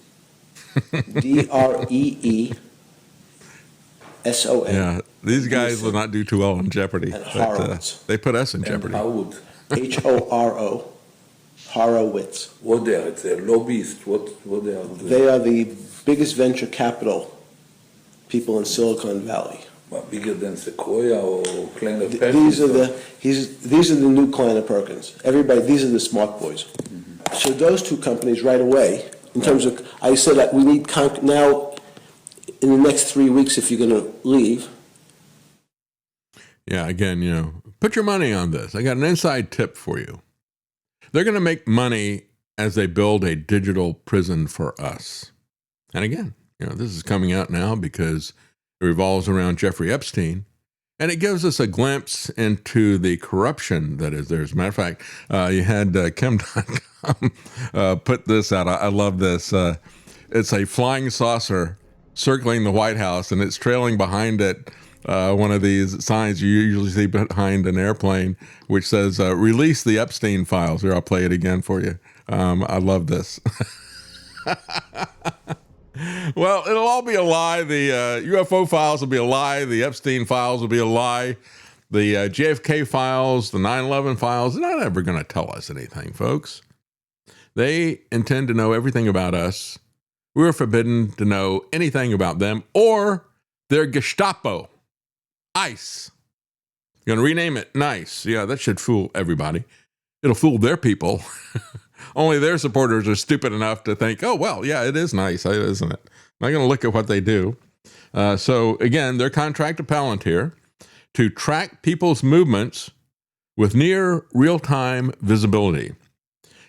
Yeah, these guys will not do too well in Jeopardy. And Horowitz. They put us in jeopardy. Howard. Horo. Horowitz. What they are? It's a lobbyist. What they are? They are the biggest venture capital people in Silicon Valley. What, bigger than Sequoia or Kleiner Perkins? These are the new Kleiner Perkins. Everybody, these are the smart boys. Mm-hmm. So those two companies right away, in terms of, I said that we need now in the next 3 weeks if you're going to leave. Yeah, again, put your money on this. I got an inside tip for you. They're going to make money as they build a digital prison for us. And again, this is coming out now because it revolves around Jeffrey Epstein, and it gives us a glimpse into the corruption that is there. As a matter of fact, you had Kim.com put this out. I love this. It's a flying saucer circling the White House, and it's trailing behind it one of these signs you usually see behind an airplane, which says, release the Epstein files. Here, I'll play it again for you. I love this. Well, it'll all be a lie. The UFO files will be a lie. The Epstein files will be a lie. The JFK files, the 9/11 files, they're not ever going to tell us anything, folks. They intend to know everything about us. We're forbidden to know anything about them or their Gestapo. ICE. Going to rename it NICE. Yeah, that should fool everybody. It'll fool their people. Only their supporters are stupid enough to think, oh, well, yeah, it is nice, isn't it? I'm not going to look at what they do. So, again, they're contracted Palantir to track people's movements with near real-time visibility.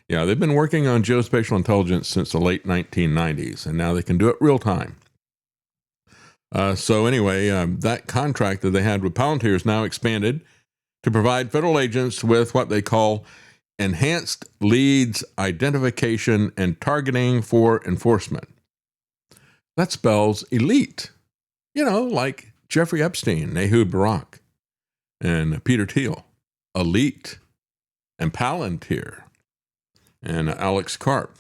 Yeah, they've been working on geospatial intelligence since the late 1990s, and now they can do it real-time. So anyway, that contract that they had with Palantir is now expanded to provide federal agents with what they call enhanced leads identification and targeting for enforcement. That spells elite. Like Jeffrey Epstein, Ehud Barak, and Peter Thiel. Elite. And Palantir. And Alex Karp.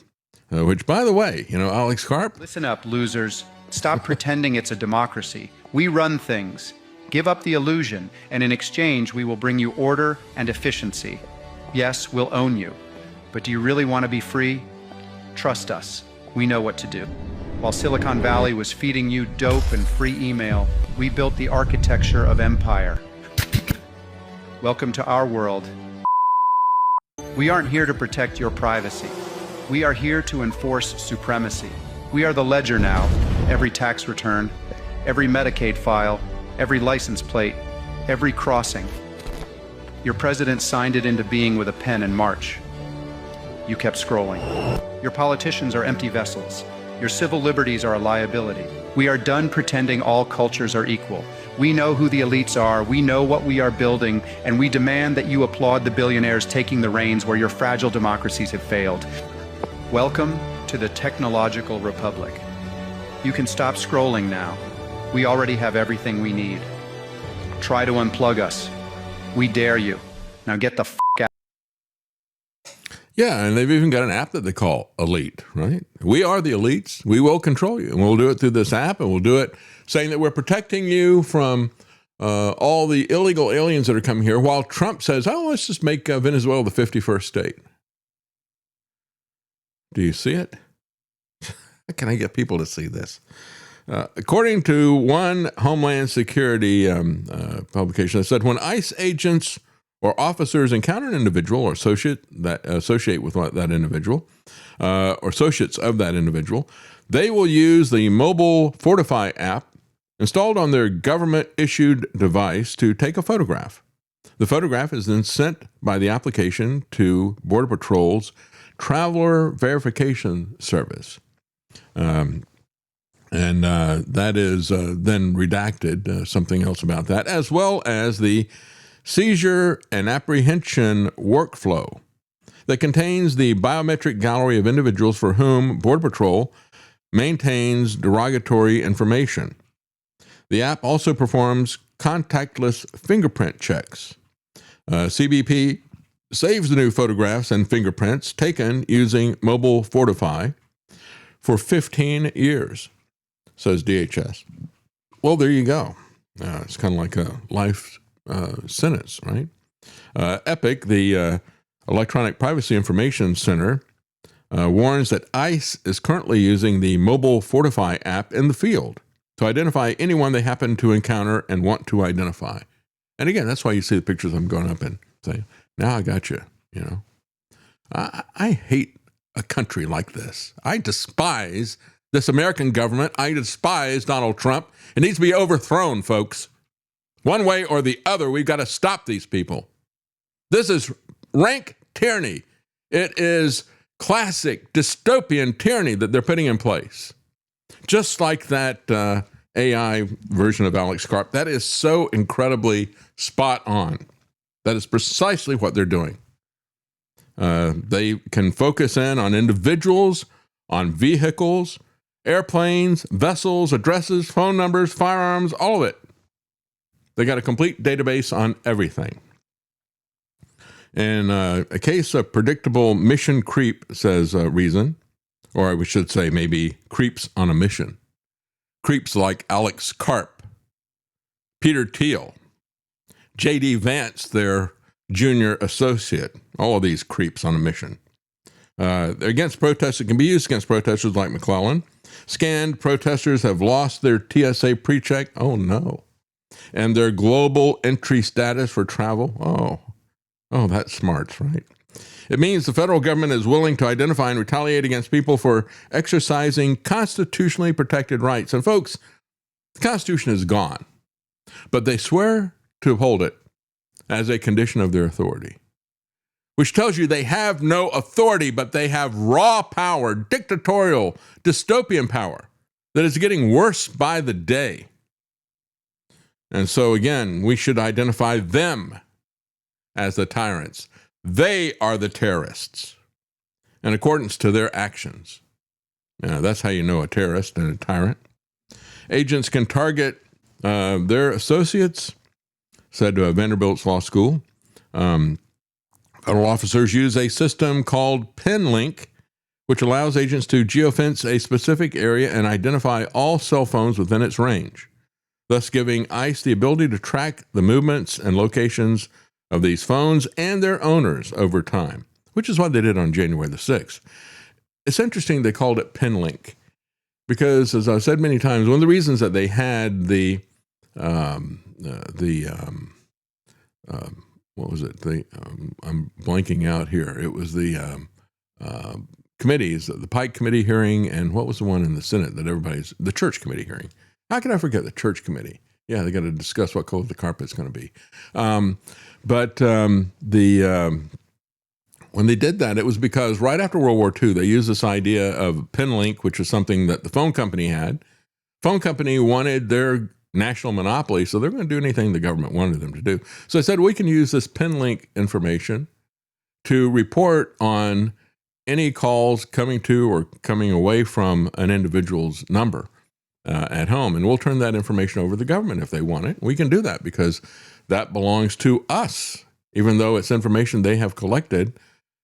Which, by the way, Alex Karp. Listen up, losers. Stop pretending it's a democracy. We run things. Give up the illusion, and in exchange, we will bring you order and efficiency. Yes, we'll own you. But do you really want to be free? Trust us. We know what to do. While Silicon Valley was feeding you dope and free email, we built the architecture of empire. Welcome to our world. We aren't here to protect your privacy. We are here to enforce supremacy. We are the ledger now. Every tax return, every Medicaid file, every license plate, every crossing. Your president signed it into being with a pen in March. You kept scrolling. Your politicians are empty vessels. Your civil liberties are a liability. We are done pretending all cultures are equal. We know who the elites are, we know what we are building, and we demand that you applaud the billionaires taking the reins where your fragile democracies have failed. Welcome to to the technological republic. You can stop scrolling now. We already have everything we need. Try to unplug us. We dare you. Now get the f*** out. Yeah, and they've even got an app that they call Elite, right? We are the elites. We will control you, and we'll do it through this app, and we'll do it saying that we're protecting you from all the illegal aliens that are coming here, while Trump says, oh, let's just make Venezuela the 51st state. Do you see it? How can I get people to see this? According to one Homeland Security publication, it said when ICE agents or officers encounter an individual or associate with that individual or associates of that individual, they will use the mobile Fortify app installed on their government-issued device to take a photograph. The photograph is then sent by the application to Border Patrol's Traveler Verification Service. And that is then redacted, something else about that, as well as the seizure and apprehension workflow that contains the biometric gallery of individuals for whom Border Patrol maintains derogatory information. The app also performs contactless fingerprint checks. CBP saves the new photographs and fingerprints taken using mobile Fortify for 15 years, says DHS. Well, there you go. It's kind of like a life sentence, right? Epic, the Electronic Privacy Information Center, warns that ICE is currently using the mobile Fortify app in the field to identify anyone they happen to encounter and want to identify. And again, that's why you see the pictures of them going up and saying, now I got you, you know. I hate a country like this. I despise this American government. I despise Donald Trump. It needs to be overthrown, folks. One way or the other, we've got to stop these people. This is rank tyranny. It is classic dystopian tyranny that they're putting in place. Just like that AI version of Alex Karp. That is so incredibly spot on. That is precisely what they're doing. They can focus in on individuals, on vehicles, airplanes, vessels, addresses, phone numbers, firearms, all of it. They got a complete database on everything. In a case of predictable mission creep, says Reason, or we should say maybe creeps on a mission. Creeps like Alex Karp, Peter Thiel, J.D. Vance, their junior associate, all of these creeps on a mission. Against protesters, it can be used against protesters like McClellan. Scanned protesters have lost their TSA pre-check. Oh, no. And their global entry status for travel. Oh, that's smart, right? It means the federal government is willing to identify and retaliate against people for exercising constitutionally protected rights. And folks, the Constitution is gone, but they swear to uphold it as a condition of their authority, which tells you they have no authority, but they have raw power, dictatorial, dystopian power that is getting worse by the day. And so again, we should identify them as the tyrants. They are the terrorists in accordance to their actions. Now, that's how you know a terrorist and a tyrant. Agents can target their associates, said Vanderbilt's law school. Federal officers use a system called PinLink, which allows agents to geofence a specific area and identify all cell phones within its range, thus giving ICE the ability to track the movements and locations of these phones and their owners over time, which is what they did on January the 6th. It's interesting they called it PinLink because, as I've said many times, one of the reasons that they had what was it? I'm blanking out here. It was the committees, the Pike Committee hearing, and what was the one in the Senate that the Church Committee hearing? How can I forget the Church Committee? Yeah, they got to discuss what color the carpet's going to be. When they did that, it was because right after World War II, they used this idea of PinLink, which was something that the phone company had. Phone company wanted their national monopoly, so they're going to do anything the government wanted them to do. So I said, we can use this PinLink information to report on any calls coming to or coming away from an individual's number at home. And we'll turn that information over to the government if they want it. We can do that because that belongs to us, even though it's information they have collected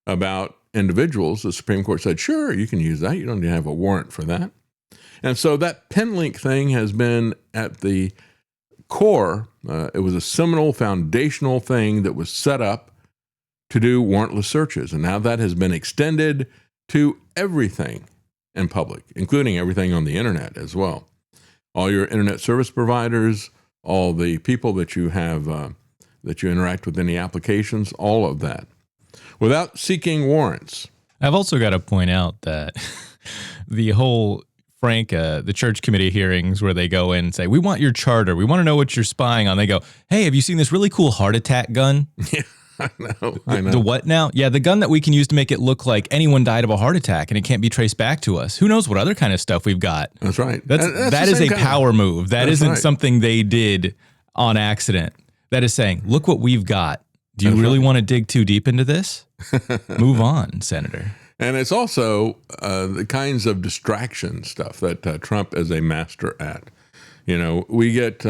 about individuals. The Supreme Court said, sure, you can use that. You don't need to have a warrant for that. And so that pen link thing has been at the core. It was a seminal, foundational thing that was set up to do warrantless searches. And now that has been extended to everything in public, including everything on the internet as well. All your internet service providers, all the people that you have, that you interact with in the applications, all of that, without seeking warrants. I've also got to point out that the whole the church committee hearings where they go in and say, we want your charter. We want to know what you're spying on. They go, hey, have you seen this really cool heart attack gun? Yeah, I know. The what now? Yeah, the gun that we can use to make it look like anyone died of a heart attack and it can't be traced back to us. Who knows what other kind of stuff we've got? That's right. That is a power move. That isn't something they did on accident. That is saying, look what we've got. Do you really want to dig too deep into this? Move on, Senator. And it's also the kinds of distraction stuff that Trump is a master at. You know, we get,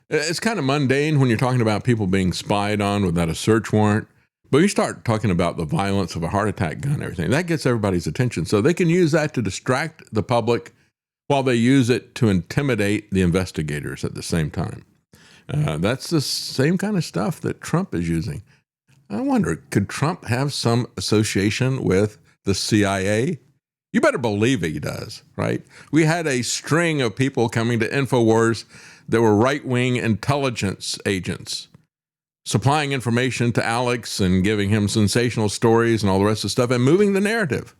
it's kind of mundane when you're talking about people being spied on without a search warrant. But you start talking about the violence of a heart attack gun and everything. That gets everybody's attention. So they can use that to distract the public while they use it to intimidate the investigators at the same time. That's the same kind of stuff that Trump is using. I wonder, could Trump have some association with the CIA? You better believe he does, right? We had a string of people coming to InfoWars that were right-wing intelligence agents, supplying information to Alex and giving him sensational stories and all the rest of the stuff and moving the narrative.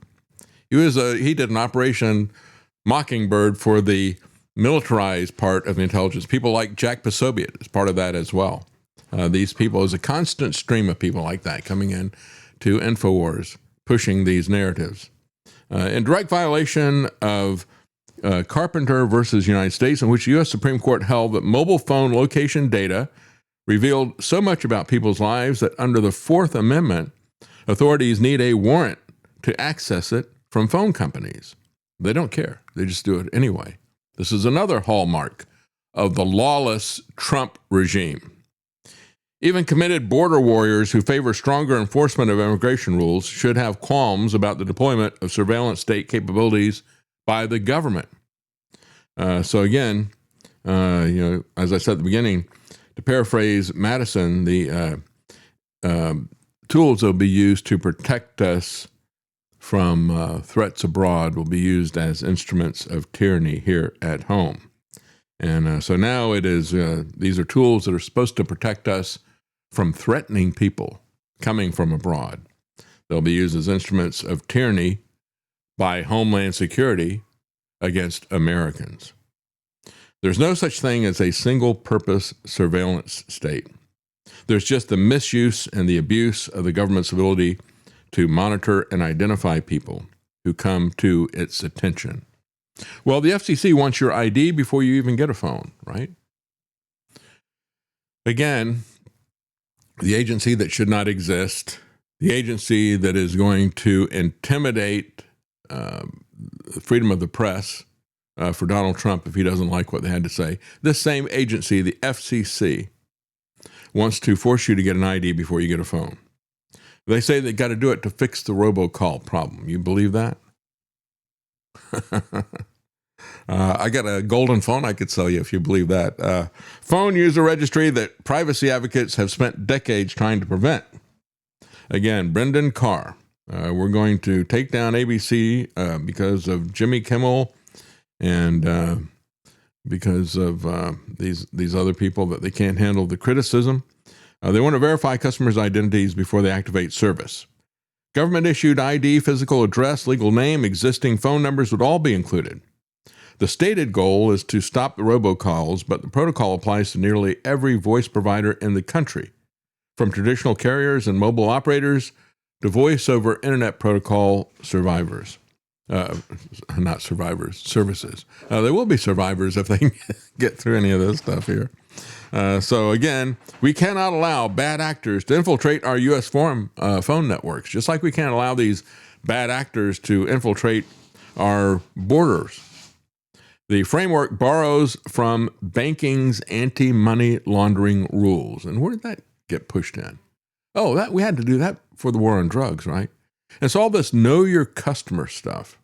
He did an Operation Mockingbird for the militarized part of intelligence. People like Jack Posobiec is part of that as well. These people, is a constant stream of people like that coming in to InfoWars, pushing these narratives. In direct violation of Carpenter versus United States, in which the U.S. Supreme Court held that mobile phone location data revealed so much about people's lives that under the Fourth Amendment, authorities need a warrant to access it from phone companies. They don't care. They just do it anyway. This is another hallmark of the lawless Trump regime. Even committed border warriors who favor stronger enforcement of immigration rules should have qualms about the deployment of surveillance state capabilities by the government. So again, as I said at the beginning, to paraphrase Madison, the tools that will be used to protect us from threats abroad will be used as instruments of tyranny here at home. And so now it is, these are tools that are supposed to protect us from threatening people coming from abroad. They'll be used as instruments of tyranny by Homeland Security against Americans. There's no such thing as a single-purpose surveillance state. There's just the misuse and the abuse of the government's ability to monitor and identify people who come to its attention. Well, the FCC wants your ID before you even get a phone, right? Again, the agency that should not exist, the agency that is going to intimidate freedom of the press for Donald Trump if he doesn't like what they had to say. This same agency, the FCC, wants to force you to get an ID before you get a phone. They say they got to do it to fix the robocall problem. You believe that? I got a golden phone I could sell you if you believe that. Phone user registry that privacy advocates have spent decades trying to prevent. Again, Brendan Carr. We're going to take down ABC because of Jimmy Kimmel and because of these other people that they can't handle the criticism. They want to verify customers' identities before they activate service. Government-issued ID, physical address, legal name, existing phone numbers would all be included. The stated goal is to stop the robocalls, but the protocol applies to nearly every voice provider in the country, from traditional carriers and mobile operators to voice-over internet protocol survivors. Not survivors, services. There will be survivors if they can get through any of this stuff here. So again, we cannot allow bad actors to infiltrate our U.S. phone networks, just like we can't allow these bad actors to infiltrate our borders. The framework borrows from banking's anti-money laundering rules. And where did that get pushed in? Oh, we had to do that for the war on drugs, right? And so all this know your customer stuff,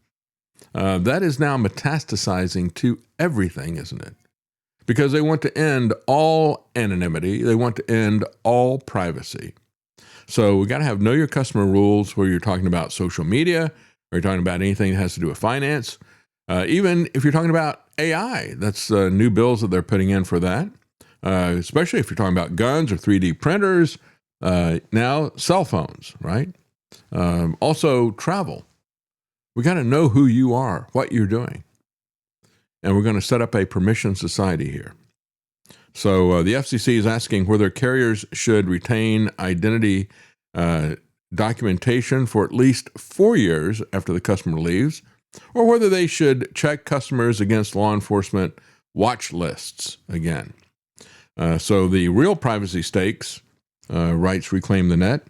that is now metastasizing to everything, isn't it? Because they want to end all anonymity. They want to end all privacy. So we got to have know your customer rules where you're talking about social media, or you're talking about anything that has to do with finance. Even if you're talking about AI, that's new bills that they're putting in for that, especially if you're talking about guns or 3D printers, now cell phones, right? Also travel. We got to know who you are, what you're doing. And we're going to set up a permission society here. So the FCC is asking whether carriers should retain identity documentation for at least 4 years after the customer leaves, or whether they should check customers against law enforcement watch lists again. So the real privacy stakes, writes Reclaim the Net,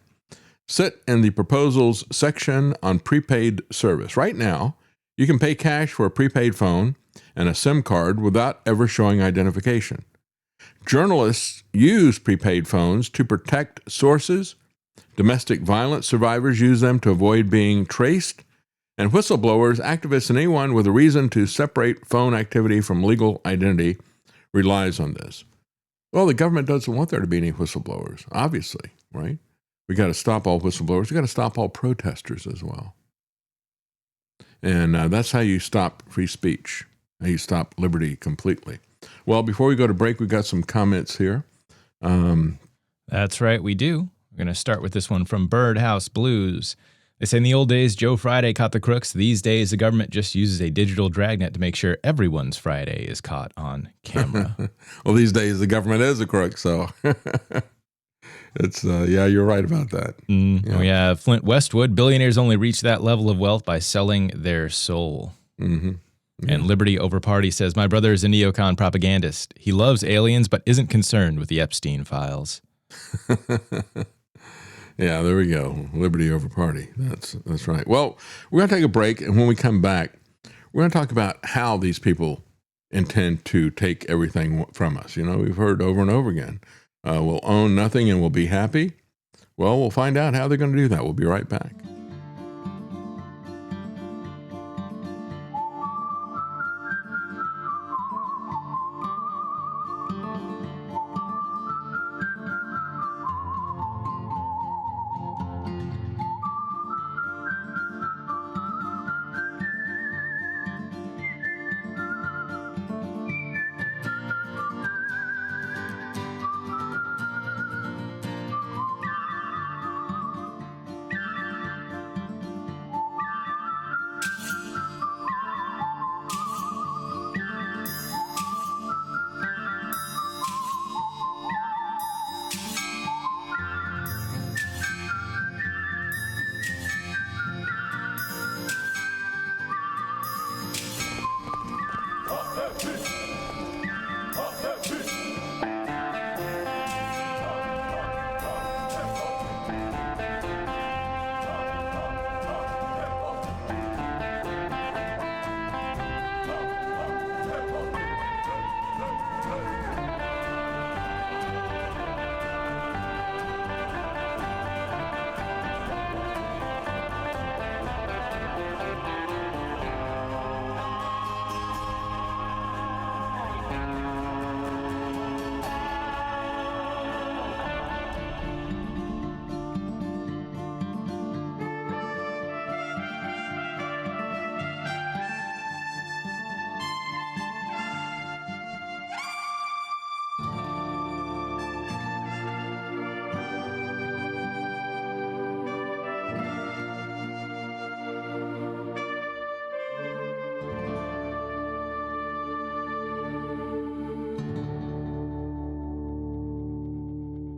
sit in the proposals section on prepaid service. Right now, you can pay cash for a prepaid phone and a SIM card without ever showing identification. Journalists use prepaid phones to protect sources. Domestic violence survivors use them to avoid being traced. And whistleblowers, activists, and anyone with a reason to separate phone activity from legal identity relies on this. Well, the government doesn't want there to be any whistleblowers, obviously, right? We got to stop all whistleblowers. We got to stop all protesters as well. And that's how you stop free speech. How you stop liberty completely. Well, before we go to break, we got some comments here. That's right, we do. We're going to start with this one from Birdhouse Blues. They say in the old days, Joe Friday caught the crooks. These days, the government just uses a digital dragnet to make sure everyone's Friday is caught on camera. Well, these days, the government is a crook, so it's, yeah, you're right about that. Yeah. We have Flint Westwood. Billionaires only reach that level of wealth by selling their soul. Mm-hmm. And Liberty Over Party says, my brother is a neocon propagandist. He loves aliens, but isn't concerned with the Epstein files. Yeah, there we go. Liberty over party. That's right. Well, we're going to take a break, and when we come back, we're going to talk about how these people intend to take everything from us. You know, we've heard over and over again, we'll own nothing and we'll be happy. Well, we'll find out how they're going to do that. We'll be right back.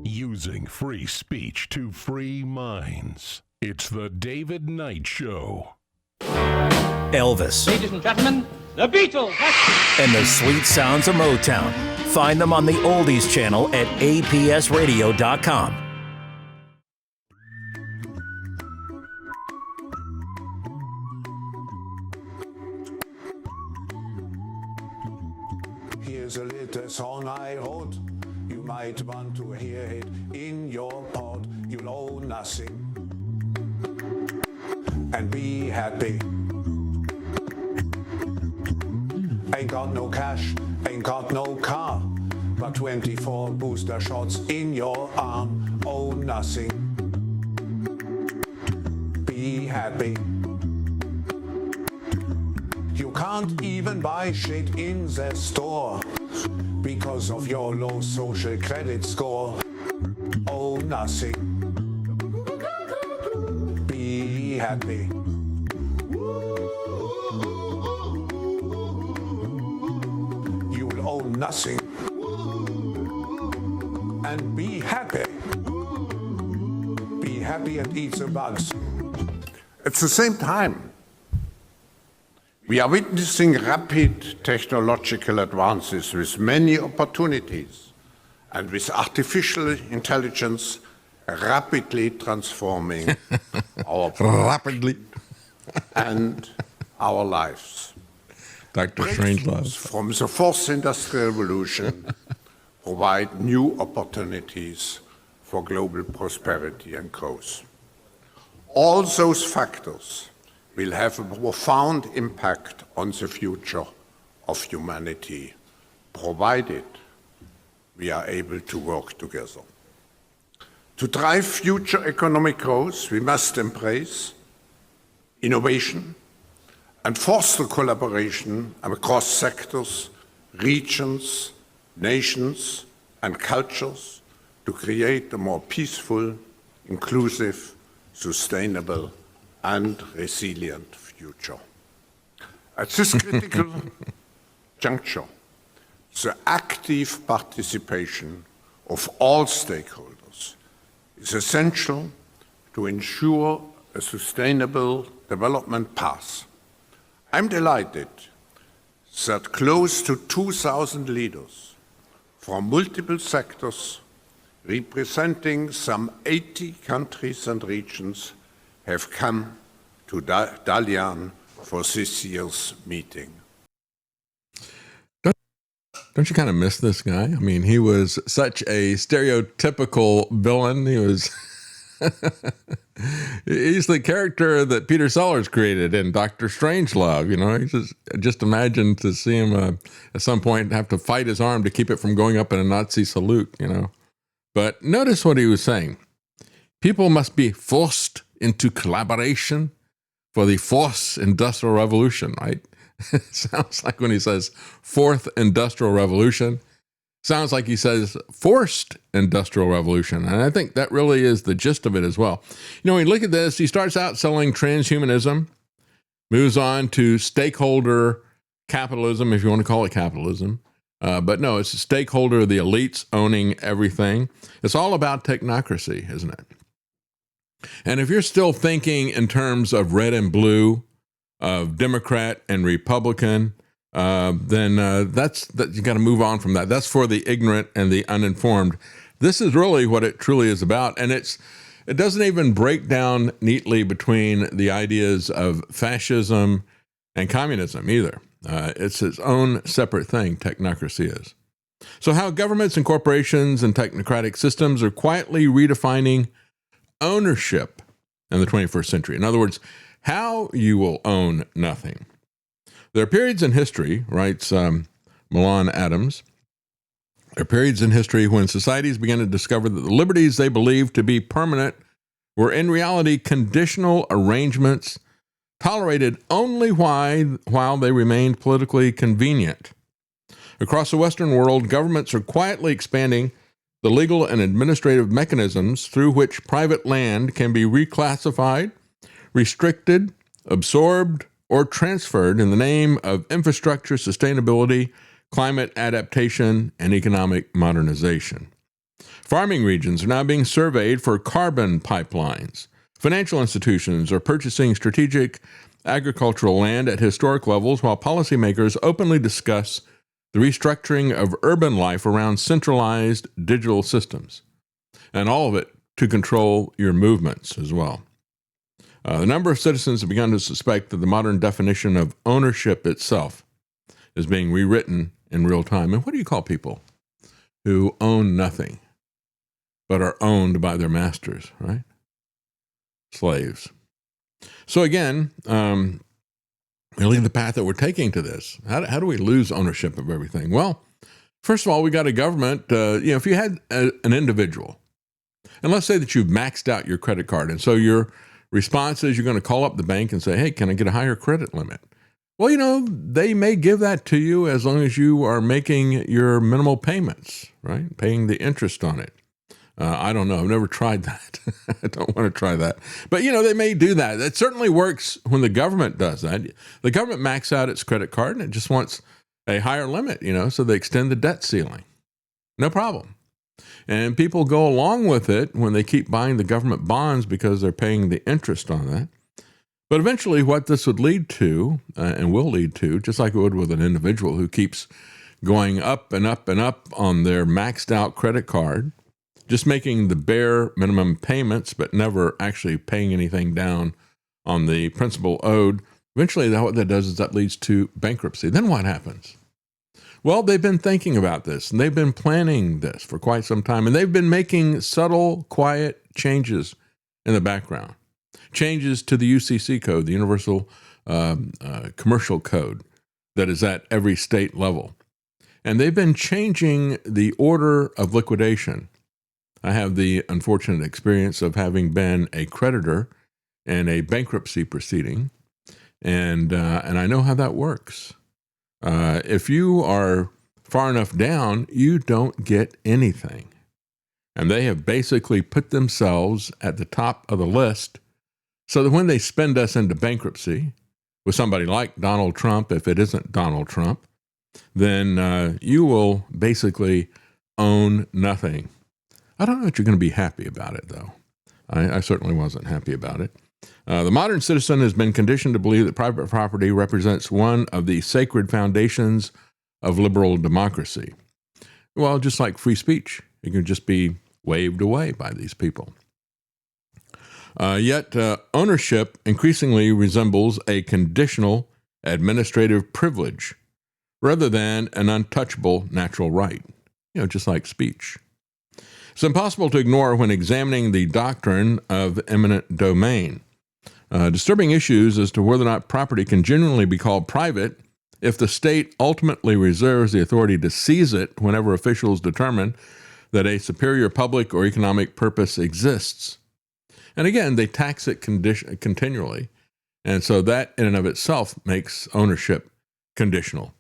Using free speech to free minds. It's the David Knight Show. Elvis. Ladies and gentlemen, the Beatles. And the sweet sounds of Motown. Find them on the Oldies channel at apsradio.com. Here's a little song I wrote. You might want to hear it in your pod. You'll owe nothing and be happy. Ain't got no cash, ain't got no car, but 24 booster shots in your arm. Oh, nothing. Be happy. You can't even buy shit in the store because of your low social credit score. Oh, nothing. Be happy. You'll owe nothing and be happy. Be happy and eat the bugs. At the same time, we are witnessing rapid technological advances with many opportunities and with artificial intelligence rapidly transforming our Rapidly. and our lives. Dr. Breakthroughs Strangelove. from the fourth industrial revolution provide new opportunities for global prosperity and growth. All those factors will have a profound impact on the future of humanity, provided we are able to work together. To drive future economic growth, we must embrace innovation and foster collaboration across sectors, regions, nations, and cultures to create a more peaceful, inclusive, sustainable, and resilient future. At this critical juncture, the active participation of all stakeholders is essential to ensure a sustainable development path. I'm delighted that close to 2,000 leaders from multiple sectors representing some 80 countries and regions have come to Dalian for this year's meeting. Don't you kind of miss this guy? I mean, he was such a stereotypical villain. He was he's the character that Peter Sellers created in Dr. Strangelove. You know, just imagine to see him at some point have to fight his arm to keep it from going up in a Nazi salute, you know. But notice what he was saying. People must be forced into collaboration for the fourth industrial revolution, right? It sounds like when he says fourth industrial revolution, sounds like he says forced industrial revolution. And I think that really is the gist of it as well. You know, when you look at this, he starts out selling transhumanism, moves on to stakeholder capitalism, if you want to call it capitalism. But no, it's a stakeholder, the elites owning everything. It's all about technocracy, isn't it? And if you're still thinking in terms of red and blue, of Democrat and Republican, then you got to move on from that. That's for the ignorant and the uninformed. This is really what it truly is about. And it doesn't even break down neatly between the ideas of fascism and communism either. It's its own separate thing, technocracy is. So how governments and corporations and technocratic systems are quietly redefining ownership in the 21st century. In other words, how you will own nothing. There are periods in history, writes Milan Adams, there are periods in history when societies began to discover that the liberties they believed to be permanent were in reality conditional arrangements tolerated only while they remained politically convenient. Across the Western world, governments are quietly expanding the legal and administrative mechanisms through which private land can be reclassified, restricted, absorbed, or transferred in the name of infrastructure sustainability, climate adaptation, and economic modernization. Farming regions are now being surveyed for carbon pipelines. Financial institutions are purchasing strategic agricultural land at historic levels while policymakers openly discuss the restructuring of urban life around centralized digital systems, and all of it to control your movements as well. The number of citizens have begun to suspect that the modern definition of ownership itself is being rewritten in real time. And what do you call people who own nothing but are owned by their masters, right? Slaves. So again, really the path that we're taking to this, how do we lose ownership of everything? Well, first of all, we got a government, if you had an individual, and let's say that you've maxed out your credit card, and so your response is you're going to call up the bank and say, hey, can I get a higher credit limit? Well, they may give that to you as long as you are making your minimal payments, right? Paying the interest on it. I don't know. I've never tried that. I don't want to try that. But, they may do that. It certainly works when the government does that. The government maxes out its credit card and it just wants a higher limit, so they extend the debt ceiling. No problem. And people go along with it when they keep buying the government bonds because they're paying the interest on that. But eventually what this would lead to, and will lead to, just like it would with an individual who keeps going up and up and up on their maxed out credit card, just making the bare minimum payments, but never actually paying anything down on the principal owed. Eventually, what that does is that leads to bankruptcy. Then what happens? Well, they've been thinking about this, and they've been planning this for quite some time, and they've been making subtle, quiet changes in the background. Changes to the UCC code, the Universal Commercial Code, that is at every state level. And they've been changing the order of liquidation. I have the unfortunate experience of having been a creditor in a bankruptcy proceeding, and I know how that works. If you are far enough down, you don't get anything. And they have basically put themselves at the top of the list so that when they spend us into bankruptcy with somebody like Donald Trump, if it isn't Donald Trump, then you will basically own nothing. I don't know that you're going to be happy about it, though. I certainly wasn't happy about it. The modern citizen has been conditioned to believe that private property represents one of the sacred foundations of liberal democracy. Well, just like free speech, it can just be waved away by these people. Yet ownership increasingly resembles a conditional administrative privilege rather than an untouchable natural right, just like speech. It's impossible to ignore when examining the doctrine of eminent domain. Disturbing issues as to whether or not property can genuinely be called private if the state ultimately reserves the authority to seize it whenever officials determine that a superior public or economic purpose exists. And again, they tax it continually. And so that in and of itself makes ownership conditional.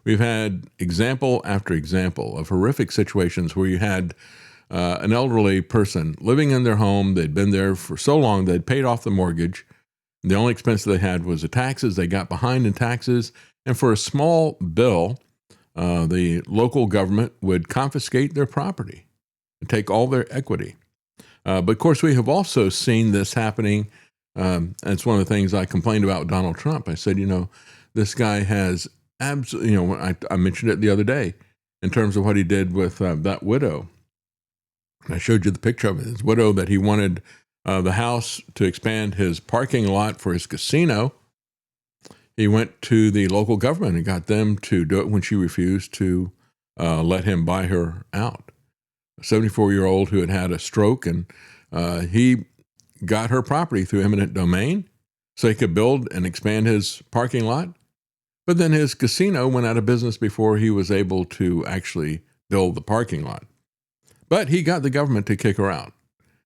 We've had example after example of horrific situations where you had an elderly person living in their home. They'd been there for so long, they'd paid off the mortgage. The only expense they had was the taxes. They got behind in taxes. And for a small bill, the local government would confiscate their property and take all their equity. But of course, we have also seen this happening. And it's one of the things I complained about with Donald Trump. I said, this guy has absolutely, I mentioned it the other day in terms of what he did with that widow. I showed you the picture of his widow that he wanted the house to expand his parking lot for his casino. He went to the local government and got them to do it when she refused to let him buy her out. A 74-year-old who had had a stroke, and he got her property through eminent domain so he could build and expand his parking lot. But then his casino went out of business before he was able to actually build the parking lot. But he got the government to kick her out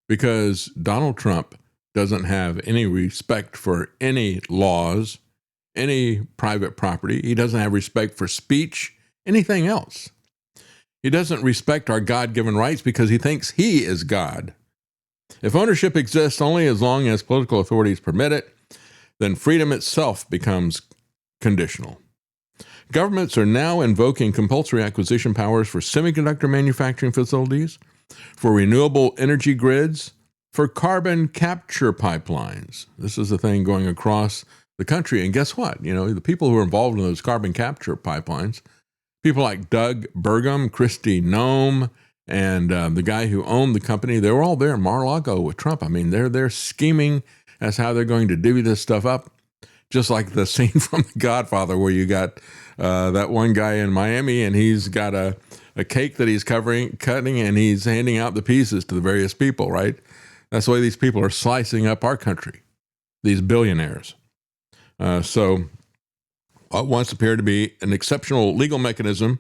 because Donald Trump doesn't have any respect for any laws, any private property. He doesn't have respect for speech, anything else. He doesn't respect our God-given rights because he thinks he is God. If ownership exists only as long as political authorities permit it, then freedom itself becomes conditional. Governments are now invoking compulsory acquisition powers for semiconductor manufacturing facilities, for renewable energy grids, for carbon capture pipelines. This is the thing going across the country. And guess what? The people who are involved in those carbon capture pipelines, people like Doug Burgum, Christy Nome, and the guy who owned the company, they were all there in Mar-a-Lago with Trump. I mean, they're scheming as how they're going to divvy this stuff up just like the scene from The Godfather where you got that one guy in Miami and he's got a cake that he's cutting, and he's handing out the pieces to the various people, right? That's the way these people are slicing up our country, these billionaires. So what once appeared to be an exceptional legal mechanism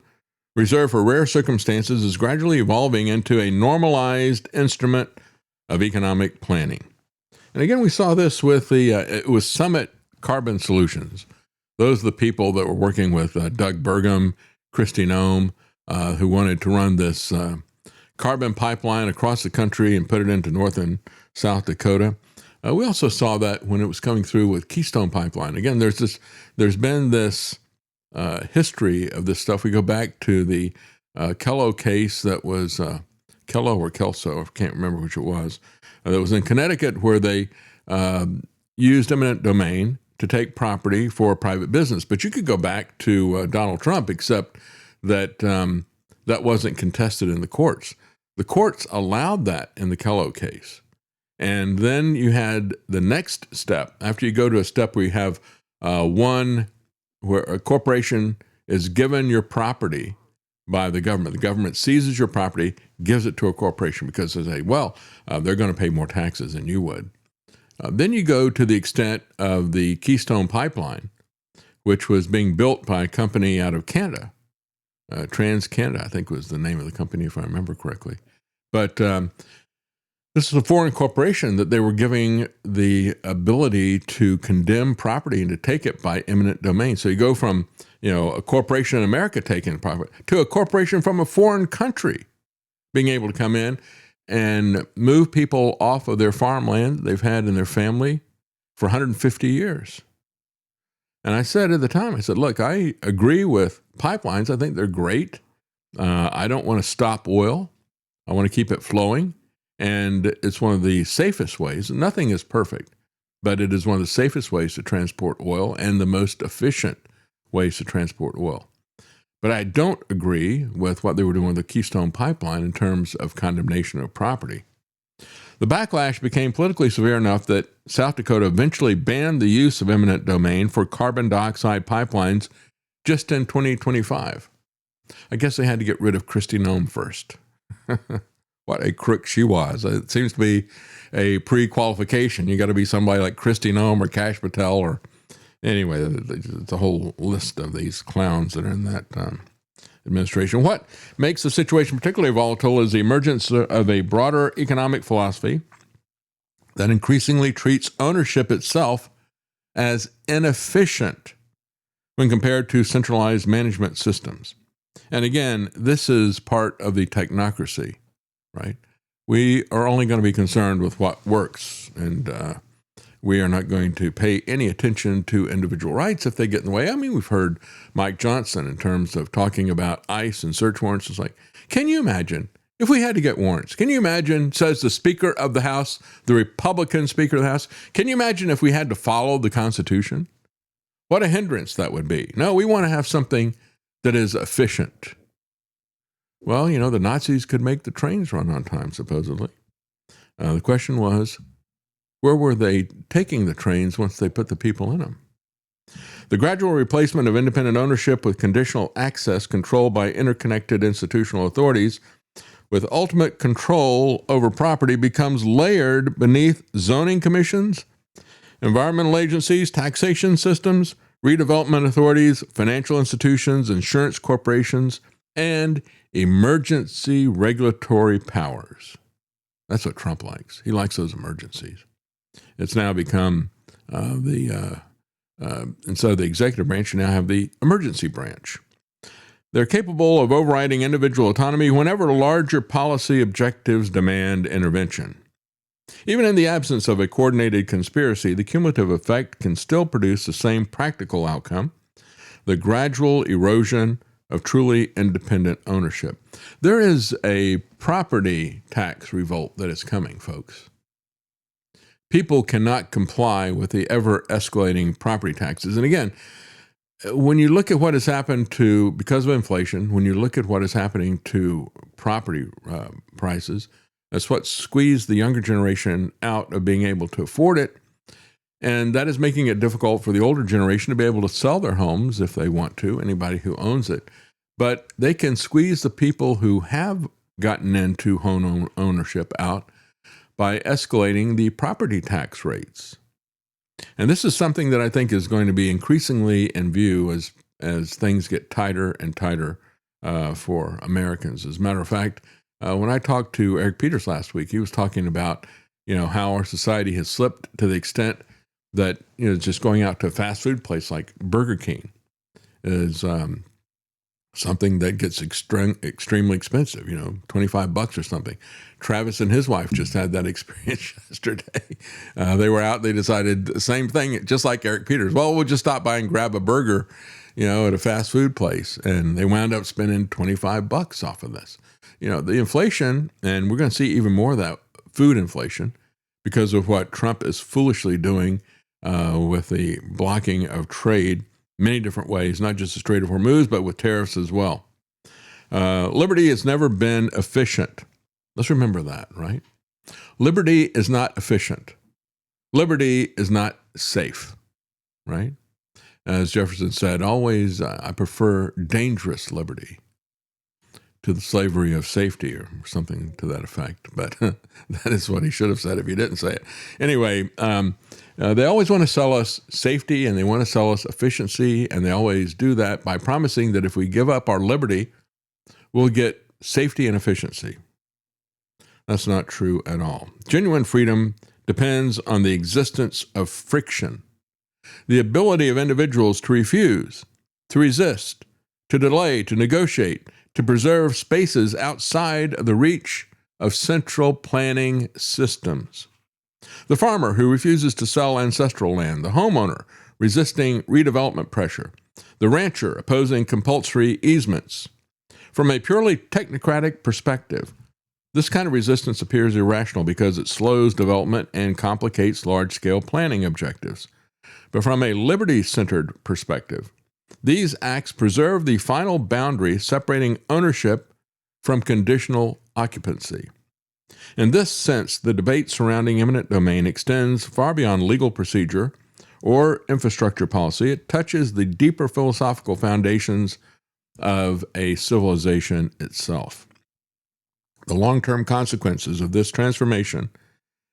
reserved for rare circumstances is gradually evolving into a normalized instrument of economic planning. And again, we saw this with it was Summit Carbon Solutions. Those are the people that were working with Doug Burgum, Kristi Noem, who wanted to run this carbon pipeline across the country and put it into North and South Dakota. We also saw that when it was coming through with Keystone Pipeline. Again, there's been this history of this stuff. We go back to the Kello case that was Kello or Kelso, I can't remember which it was. That was in Connecticut, where they used eminent domain to take property for a private business. But you could go back to Donald Trump, except that that wasn't contested in the courts. The courts allowed that in the Kello case. And then you had the next step. After you go to a step where you have one where a corporation is given your property by the government seizes your property, gives it to a corporation because they say, well, they're going to pay more taxes than you would. Then you go to the extent of the Keystone Pipeline, which was being built by a company out of Canada. TransCanada, I think was the name of the company, if I remember correctly. But this is a foreign corporation that they were giving the ability to condemn property and to take it by eminent domain. So you go from, a corporation in America taking property to a corporation from a foreign country being able to come in and move people off of their farmland they've had in their family for 150 years. And I said at the time, look, I agree with pipelines. I think they're great. I don't want to stop oil. I want to keep it flowing. And it's one of the safest ways. Nothing is perfect, but it is one of the safest ways to transport oil and the most efficient ways to transport oil. But I don't agree with what they were doing with the Keystone Pipeline in terms of condemnation of property. The backlash became politically severe enough that South Dakota eventually banned the use of eminent domain for carbon dioxide pipelines just in 2025. I guess they had to get rid of Kristi Noem first. What a crook she was. It seems to be a pre-qualification. You got to be somebody like Kristi Noem or Kash Patel or anyway, it's a whole list of these clowns that are in that administration. What makes the situation particularly volatile is the emergence of a broader economic philosophy that increasingly treats ownership itself as inefficient when compared to centralized management systems. And again, this is part of the technocracy, right? We are only going to be concerned with what works, and we are not going to pay any attention to individual rights if they get in the way. I mean, we've heard Mike Johnson in terms of talking about ICE and search warrants. It's like, can you imagine if we had to get warrants? Can you imagine, says the Speaker of the House, the Republican Speaker of the House, can you imagine if we had to follow the Constitution? What a hindrance that would be. No, we want to have something that is efficient. Well, the Nazis could make the trains run on time, supposedly. The question was, where were they taking the trains once they put the people in them? The gradual replacement of independent ownership with conditional access controlled by interconnected institutional authorities with ultimate control over property becomes layered beneath zoning commissions, environmental agencies, taxation systems, redevelopment authorities, financial institutions, insurance corporations, and emergency regulatory powers. That's what Trump likes. He likes those emergencies. It's now become instead of the executive branch, you now have the emergency branch. They're capable of overriding individual autonomy whenever larger policy objectives demand intervention. Even in the absence of a coordinated conspiracy, the cumulative effect can still produce the same practical outcome, the gradual erosion of truly independent ownership. There is a property tax revolt that is coming, folks. People cannot comply with the ever-escalating property taxes. And again, when you look at what has happened because of inflation, when you look at what is happening to property prices, that's what squeezed the younger generation out of being able to afford it. And that is making it difficult for the older generation to be able to sell their homes if they want to, anybody who owns it. But they can squeeze the people who have gotten into home ownership out by escalating the property tax rates. And this is something that I think is going to be increasingly in view as things get tighter and tighter for Americans. As a matter of fact, when I talked to Eric Peters last week, he was talking about, how our society has slipped to the extent that, just going out to a fast food place like Burger King is something that gets extremely expensive, $25 or something. Travis and his wife just had that experience yesterday. They were out, they decided the same thing, just like Eric Peters. Well, we'll just stop by and grab a burger, at a fast food place. And they wound up spending $25 off of this. The inflation, and we're going to see even more of that food inflation because of what Trump is foolishly doing with the blocking of trade many different ways, not just the Strait of Hormuz, but with tariffs as well. Liberty has never been efficient. Let's remember that, right? Liberty is not efficient. Liberty is not safe, right? As Jefferson said, always, I prefer dangerous liberty to the slavery of safety or something to that effect. But that is what he should have said if he didn't say it. Anyway, they always want to sell us safety and they want to sell us efficiency, and they always do that by promising that if we give up our liberty, we'll get safety and efficiency. That's not true at all. Genuine freedom depends on the existence of friction, the ability of individuals to refuse, to resist, to delay, to negotiate, to preserve spaces outside of the reach of central planning systems. The farmer who refuses to sell ancestral land, the homeowner resisting redevelopment pressure, the rancher opposing compulsory easements. From a purely technocratic perspective, this kind of resistance appears irrational because it slows development and complicates large-scale planning objectives. But from a liberty-centered perspective, these acts preserve the final boundary separating ownership from conditional occupancy. In this sense, the debate surrounding eminent domain extends far beyond legal procedure or infrastructure policy. It touches the deeper philosophical foundations of a civilization itself. The long-term consequences of this transformation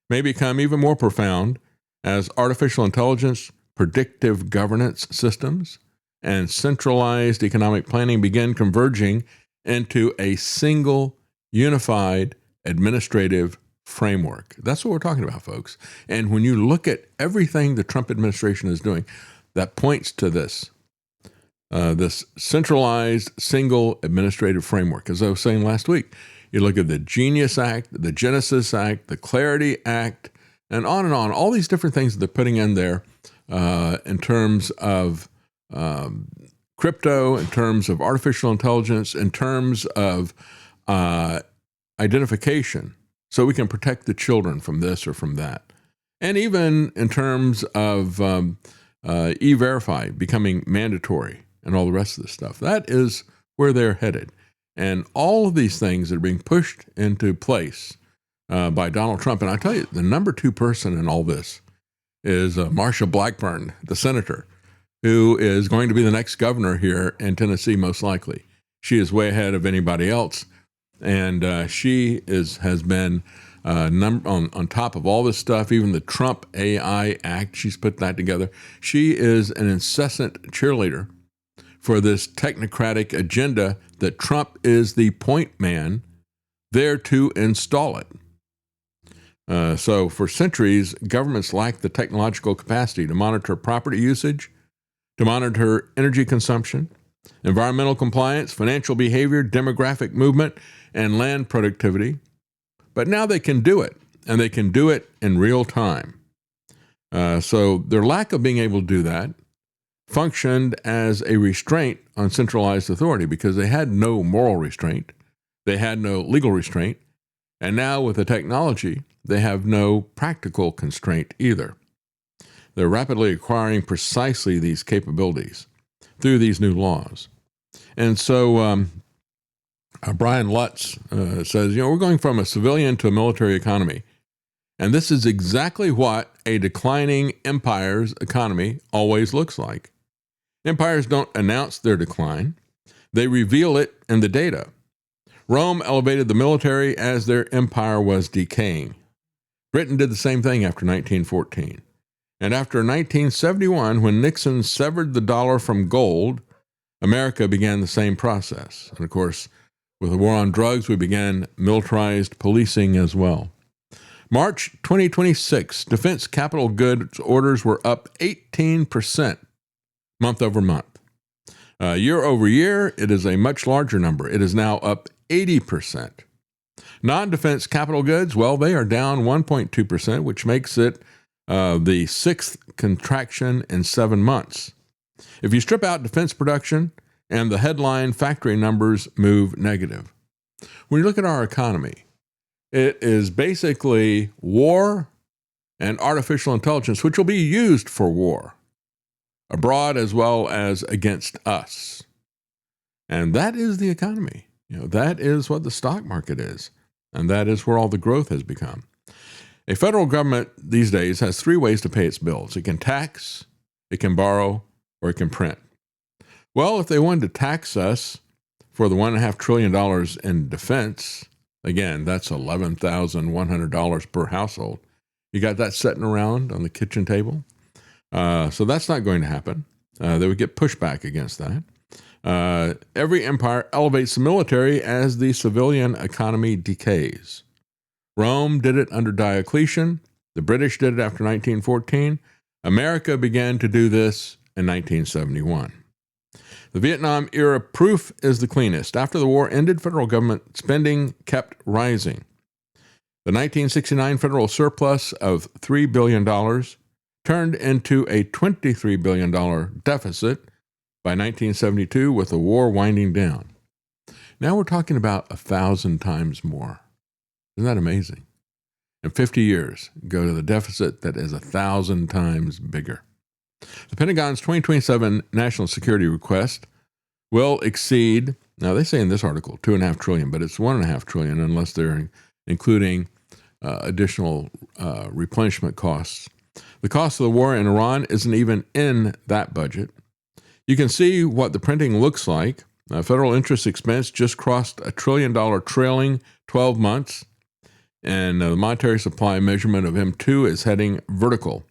may become even more profound as artificial intelligence, predictive governance systems, and centralized economic planning begin converging into a single, unified administrative framework. That's what we're talking about, folks. And when you look at everything the Trump administration is doing, that points to this centralized, single administrative framework. As I was saying last week, you look at the Genius Act, the Genesis Act, the Clarity Act, and on, all these different things that they're putting in there in terms of crypto, in terms of artificial intelligence, in terms of identification, so we can protect the children from this or from that. And even in terms of E-Verify becoming mandatory and all the rest of this stuff. That is where they're headed. And all of these things that are being pushed into place by Donald Trump. And I tell you, the number two person in all this is Marsha Blackburn, the senator, who is going to be the next governor here in Tennessee, most likely. She is way ahead of anybody else. And she has been on top of all this stuff, even the Trump AI Act. She's put that together. She is an incessant cheerleader for this technocratic agenda that Trump is the point man there to install it. So for centuries, governments lacked the technological capacity to monitor property usage, to monitor energy consumption, environmental compliance, financial behavior, demographic movement, and land productivity. But now they can do it, and they can do it in real time. So their lack of being able to do that functioned as a restraint on centralized authority because they had no moral restraint. They had no legal restraint. And now with the technology, they have no practical constraint either. They're rapidly acquiring precisely these capabilities through these new laws. And so Brian Lutz says, we're going from a civilian to a military economy. And this is exactly what a declining empire's economy always looks like. Empires don't announce their decline. They reveal it in the data. Rome elevated the military as their empire was decaying. Britain did the same thing after 1914. And after 1971, when Nixon severed the dollar from gold, America began the same process. And of course, with the war on drugs, we began militarized policing as well. March 2026, defense capital goods orders were up 18% month over month. Year over year, it is a much larger number. It is now up 80%. Non-defense capital goods, well, they are down 1.2%, which makes it the sixth contraction in 7 months. If you strip out defense production and the headline factory numbers move negative. When you look at our economy, it is basically war and artificial intelligence, which will be used for war, abroad as well as against us. And that is the economy. That is what the stock market is. And that is where all the growth has become. A federal government these days has 3 ways to pay its bills. It can tax, it can borrow, or it can print. Well, if they wanted to tax us for the $1.5 trillion in defense, again, that's $11,100 per household. You got that sitting around on the kitchen table. So that's not going to happen. They would get pushback against that. Every empire elevates the military as the civilian economy decays. Rome did it under Diocletian. The British did it after 1914. America began to do this in 1971. The Vietnam era proof is the cleanest. After the war ended, federal government spending kept rising. The 1969 federal surplus of $3 billion turned into a $23 billion deficit by 1972 with the war winding down. Now we're talking about 1,000 times more. Isn't that amazing? In 50 years, go to the deficit that is 1,000 times bigger. The Pentagon's 2027 national security request will exceed, now they say in this article, $2.5 trillion, but it's $1.5 trillion unless they're including additional replenishment costs. The cost of the war in Iran isn't even in that budget. You can see what the printing looks like. Federal interest expense just crossed $1 trillion trailing 12 months, and the monetary supply measurement of M2 is heading vertical.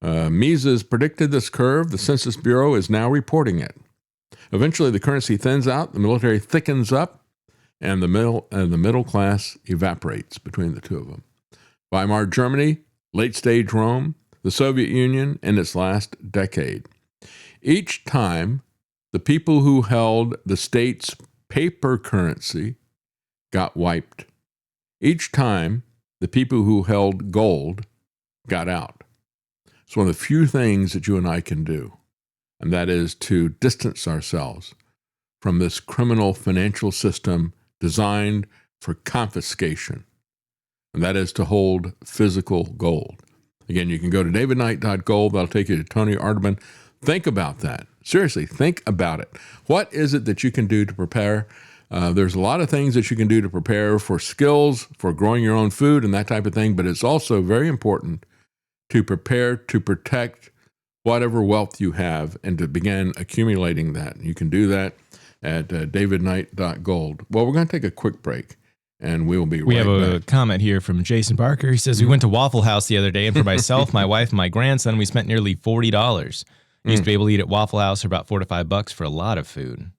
Mises predicted this curve. The Census Bureau is now reporting it. Eventually, the currency thins out, the military thickens up, and the middle class evaporates between the two of them. Weimar Germany, late-stage Rome, the Soviet Union in its last decade. Each time, the people who held the state's paper currency got wiped. Each time, the people who held gold got out. It's one of the few things that you and I can do, and that is to distance ourselves from this criminal financial system designed for confiscation, and that is to hold physical gold. Again, you can go to davidknight.gold. That'll take you to Tony Arterman. Think about that. Seriously, think about it. What is it that you can do to prepare? There's a lot of things that you can do to prepare for skills, for growing your own food and that type of thing, but it's also very important to prepare to protect whatever wealth you have and to begin accumulating that. You can do that at davidknight.gold. Well, we're going to take a quick break, and we will be right back. We have a comment here from Jason Barker. He says, we went to Waffle House the other day, and for myself, my wife, and my grandson, we spent nearly $40. We used to be able to eat at Waffle House for about $4 to $5 for a lot of food.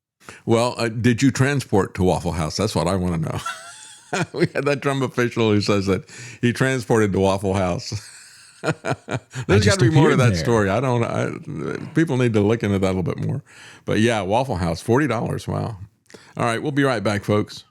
Well, did you transport to Waffle House? That's what I want to know. We had that Trump official who says that he transported to Waffle House. There's got to be more to that story. People need to look into that a little bit more. But yeah, Waffle House, $40. Wow. All right, we'll be right back, folks.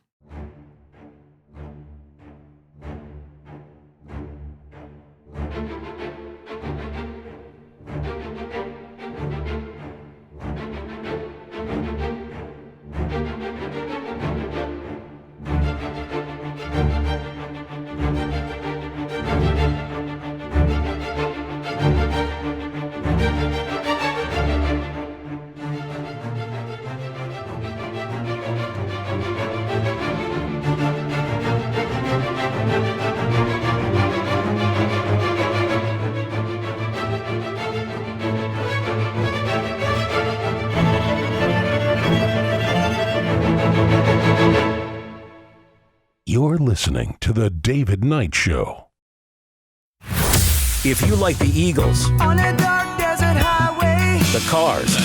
You're listening to The David Knight Show. If you like the Eagles, on a dark desert highway, the Cars,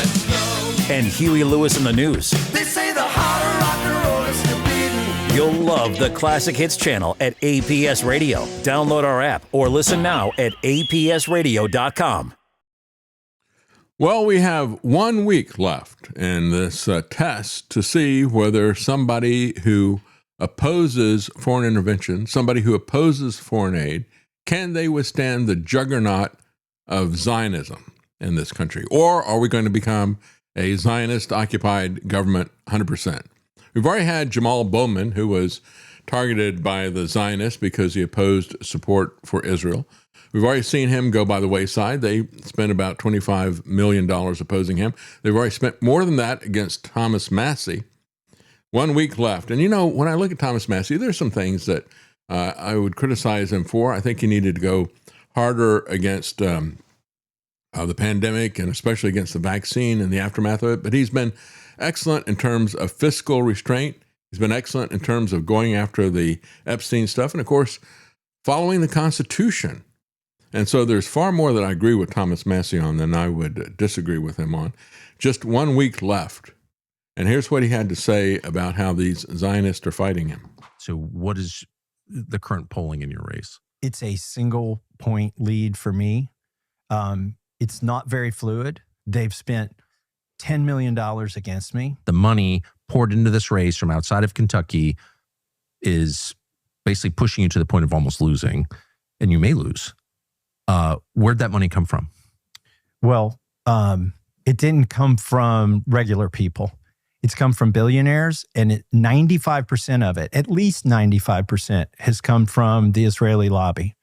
and Huey Lewis in the News, they say the heart of rock and roll is still beating. you'll love the Classic Hits channel at APS Radio. Download our app or listen now at apsradio.com. Well, we have 1 week left in this test to see whether somebody who opposes foreign intervention, somebody who opposes foreign aid, can they withstand the juggernaut of Zionism in this country? Or are we going to become a Zionist-occupied government 100%? We've already had Jamal Bowman, who was targeted by the Zionists because he opposed support for Israel. We've already seen him go by the wayside. They spent about $25 million opposing him. They've already spent more than that against Thomas Massie. 1 week left. And, you know, when I look at Thomas Massie, there's some things that I would criticize him for. I think he needed to go harder against the pandemic and especially against the vaccine and the aftermath of it. But he's been excellent in terms of fiscal restraint. He's been excellent in terms of going after the Epstein stuff. And, of course, following the Constitution. And so there's far more that I agree with Thomas Massie on than I would disagree with him on. Just 1 week left. And here's what he had to say about how these Zionists are fighting him. So what is the current polling in your race? It's a single point lead for me. It's not very fluid. They've spent $10 million against me. The money poured into this race from outside of Kentucky is basically pushing you to the point of almost losing, and you may lose. Where'd that money come from? Well, it didn't come from regular people. It's come from billionaires, and 95% of it, at least 95%, has come from the Israeli lobby.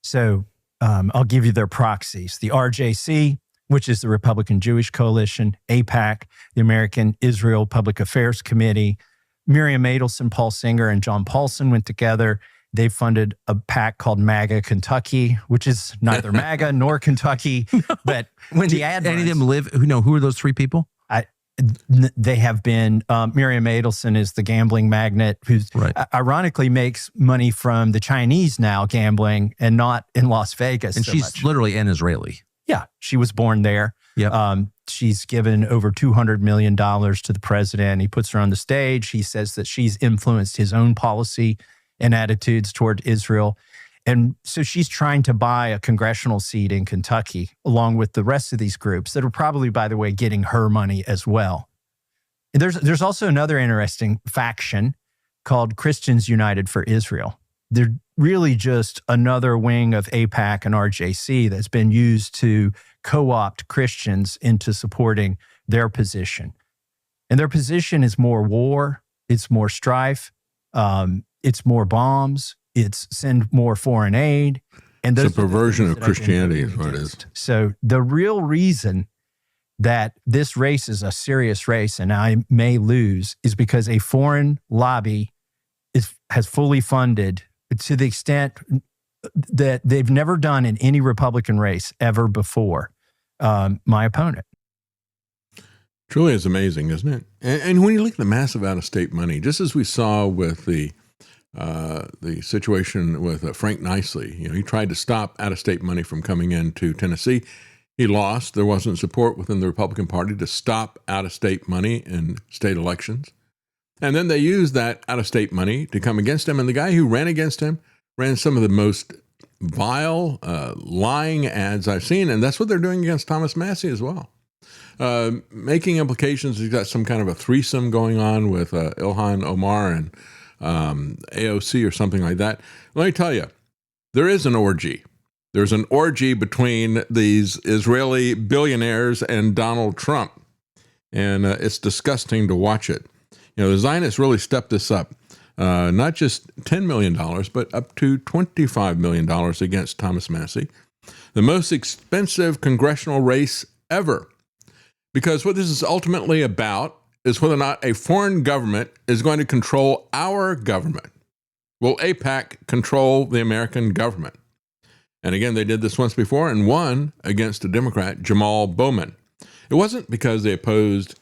So I'll give you their proxies. The RJC, which is the Republican Jewish Coalition, AIPAC, the American Israel Public Affairs Committee, Miriam Adelson, Paul Singer, and John Paulson went together. They funded a PAC called MAGA Kentucky, which is neither MAGA nor Kentucky. No. But when the ad any of them live, who are those three people? They have been, Miriam Adelson is the gambling magnate who ironically makes money from the Chinese now gambling and not in Las Vegas. And so she's literally an Israeli. Yeah, she was born there. Yep. She's given over $200 million to the president. He puts her on the stage. He says that she's influenced his own policy and attitudes toward Israel. And so she's trying to buy a congressional seat in Kentucky, along with the rest of these groups that are probably, by the way, getting her money as well. And there's also another interesting faction called Christians United for Israel. They're really just another wing of AIPAC and RJC that's been used to co-opt Christians into supporting their position. And their position is more war, it's more strife, it's more bombs, it's send more foreign aid. And it's a perversion of Christianity is what it is. So the real reason that this race is a serious race and I may lose is because a foreign lobby has fully funded to the extent that they've never done in any Republican race ever before my opponent. Truly is amazing, isn't it? And when you look at the massive out-of-state money, just as we saw with the situation with Frank Nicely, he tried to stop out-of-state money from coming into Tennessee. He lost. There wasn't support within the Republican Party to stop out-of-state money in state elections. And then they used that out-of-state money to come against him. And the guy who ran against him ran some of the most vile, lying ads I've seen. And that's what they're doing against Thomas Massie as well. Making implications. He's got some kind of a threesome going on with Ilhan Omar and AOC or something like that. Let me tell you, there is an orgy. There's an orgy between these Israeli billionaires and Donald Trump. And it's disgusting to watch it. The Zionists really stepped this up, not just $10 million, but up to $25 million against Thomas Massie. The most expensive congressional race ever. Because what this is ultimately about is whether or not a foreign government is going to control our government. Will AIPAC control the American government? And again, they did this once before and won against a Democrat, Jamal Bowman. It wasn't because they opposed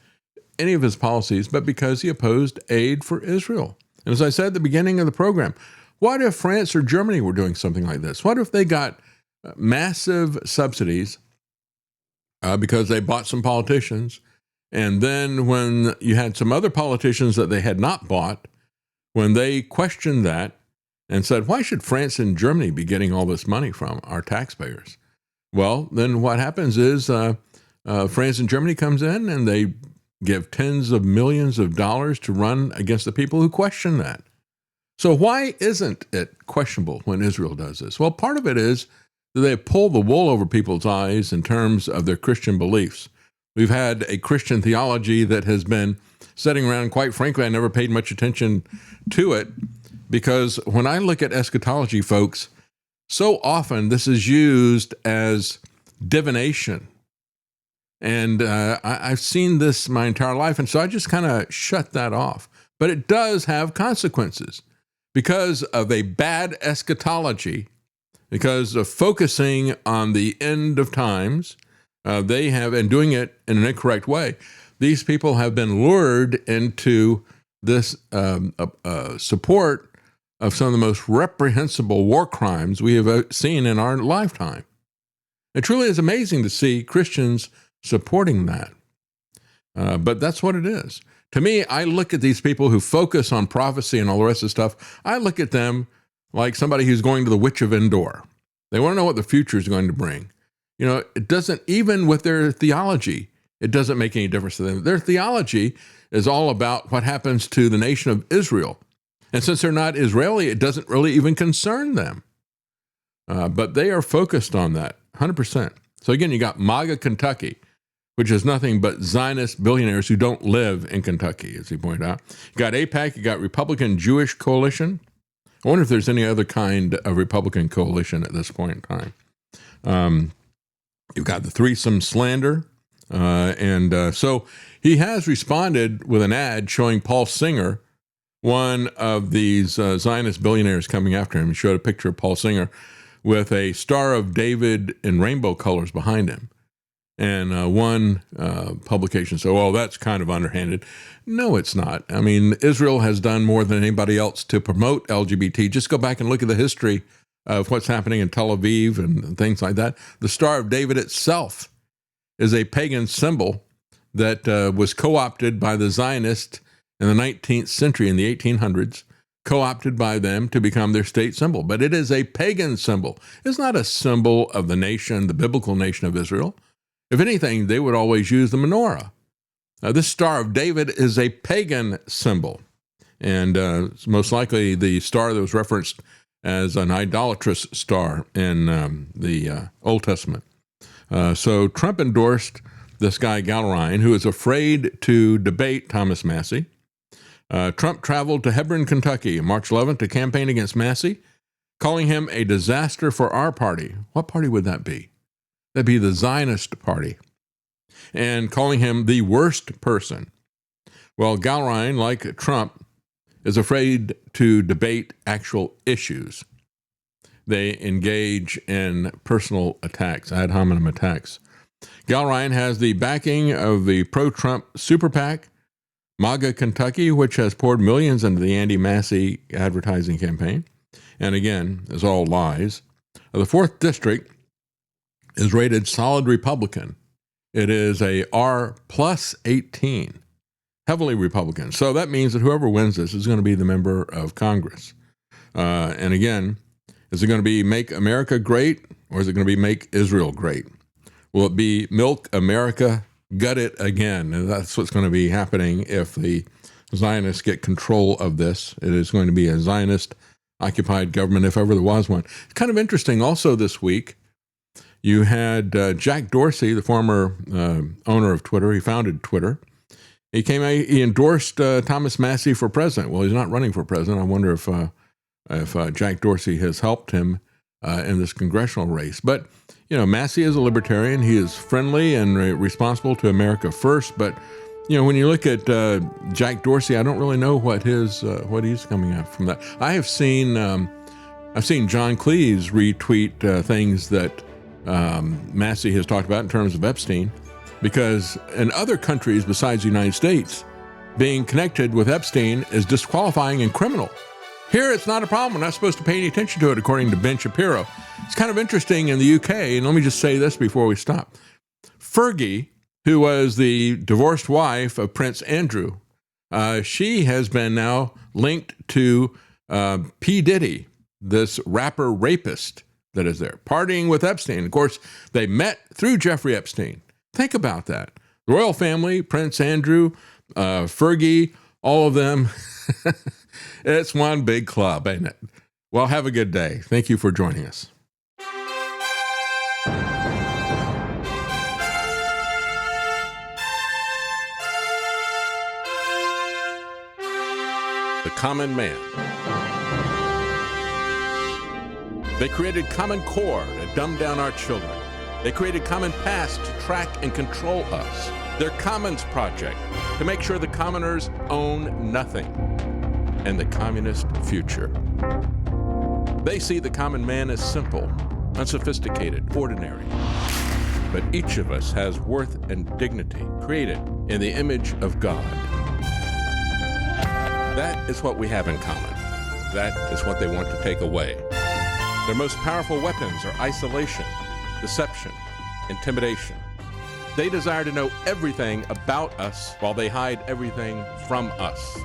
any of his policies, but because he opposed aid for Israel. And as I said at the beginning of the program, what if France or Germany were doing something like this? What if they got massive subsidies because they bought some politicians, and then when you had some other politicians that they had not bought, when they questioned that and said, why should France and Germany be getting all this money from our taxpayers? Well, then what happens is France and Germany comes in and they give tens of millions of dollars to run against the people who question that. So why isn't it questionable when Israel does this? Well, part of it is that they pull the wool over people's eyes in terms of their Christian beliefs. We've had a Christian theology that has been sitting around. Quite frankly, I never paid much attention to it, because when I look at eschatology, folks, so often this is used as divination. And I've seen this my entire life, and so I just kind of shut that off. But it does have consequences because of a bad eschatology, because of focusing on the end of times. They have, and doing it in an incorrect way. These people have been lured into this support of some of the most reprehensible war crimes we have seen in our lifetime. It truly is amazing to see Christians supporting that. But that's what it is. To me, I look at these people who focus on prophecy and all the rest of the stuff. I look at them like somebody who's going to the Witch of Endor. They want to know what the future is going to bring. You know, it doesn't, even with their theology, it doesn't make any difference to them. Their theology is all about what happens to the nation of Israel. And since they're not Israeli, it doesn't really even concern them. But they are focused on that 100%. So again, you got MAGA Kentucky, which is nothing but Zionist billionaires who don't live in Kentucky, as he pointed out. You got AIPAC, you got Republican Jewish Coalition. I wonder if there's any other kind of Republican coalition at this point in time. You've got the threesome slander. So he has responded with an ad showing Paul Singer, one of these Zionist billionaires, coming after him. He showed a picture of Paul Singer with a Star of David in rainbow colors behind him. And one publication said, well, that's kind of underhanded. No, it's not. I mean, Israel has done more than anybody else to promote LGBT. Just go back and look at the history of what's happening in Tel Aviv and things like that. The Star of David itself is a pagan symbol that was co-opted by the Zionists in the 19th century, in the 1800s, co-opted by them to become their state symbol. But it is a pagan symbol. It's not a symbol of the nation, the biblical nation of Israel. If anything, they would always use the menorah. This Star of David is a pagan symbol, and it's most likely the star that was referenced as an idolatrous star in the Old Testament. So Trump endorsed this guy, Gallerine, who is afraid to debate Thomas Massey. Trump traveled to Hebron, Kentucky on March 11th to campaign against Massey, calling him a disaster for our party. What party would that be? That'd be the Zionist party. And calling him the worst person. Well, Gallerine, like Trump, is afraid to debate actual issues. They engage in personal attacks, ad hominem attacks. Gallerine has the backing of the pro-Trump super PAC, MAGA Kentucky, which has poured millions into the Andy Massey advertising campaign. And again, it's all lies. The 4th District is rated solid Republican. It is a R plus 18, heavily Republican. So that means that whoever wins this is going to be the member of Congress. And again, is it going to be Make America Great, or is it going to be Make Israel Great? Will it be Milk America, Gut It Again? And that's what's going to be happening if the Zionists get control of this. It is going to be a Zionist-occupied government, if ever there was one. It's kind of interesting also this week. You had Jack Dorsey, the former owner of Twitter. He founded Twitter. He endorsed Thomas Massey for president. Well, he's not running for president. I wonder if Jack Dorsey has helped him in this congressional race. But, you know, Massey is a libertarian. He is friendly and responsible to America first. But, you know, when you look at Jack Dorsey, I don't really know what he's coming out from that. I've seen John Cleese retweet things that Massey has talked about in terms of Epstein, because in other countries besides the United States, being connected with Epstein is disqualifying and criminal. Here, it's not a problem. We're not supposed to pay any attention to it, according to Ben Shapiro. It's kind of interesting in the UK, and let me just say this before we stop. Fergie, who was the divorced wife of Prince Andrew, she has been now linked to P. Diddy, this rapper rapist that is there, partying with Epstein. Of course, they met through Jeffrey Epstein. Think about that. The royal family, Prince Andrew, Fergie, all of them. It's one big club, ain't it? Well, have a good day. Thank you for joining us. The Common Man. They created Common Core to dumb down our children. They created Common Pass to track and control us. Their Commons Project to make sure the commoners own nothing. And the communist future. They see the common man as simple, unsophisticated, ordinary. But each of us has worth and dignity created in the image of God. That is what we have in common. That is what they want to take away. Their most powerful weapons are isolation, deception, intimidation. They desire to know everything about us while they hide everything from us.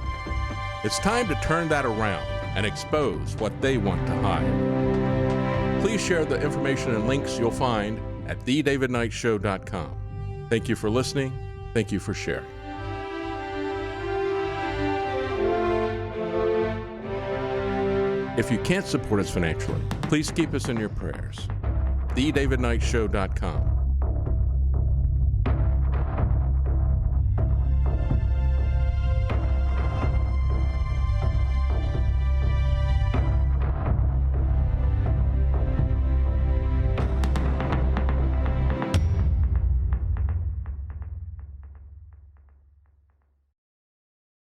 It's time to turn that around and expose what they want to hide. Please share the information and links you'll find at thedavidknightshow.com. Thank you for listening. Thank you for sharing. If you can't support us financially, please keep us in your prayers. thedavidknightshow.com.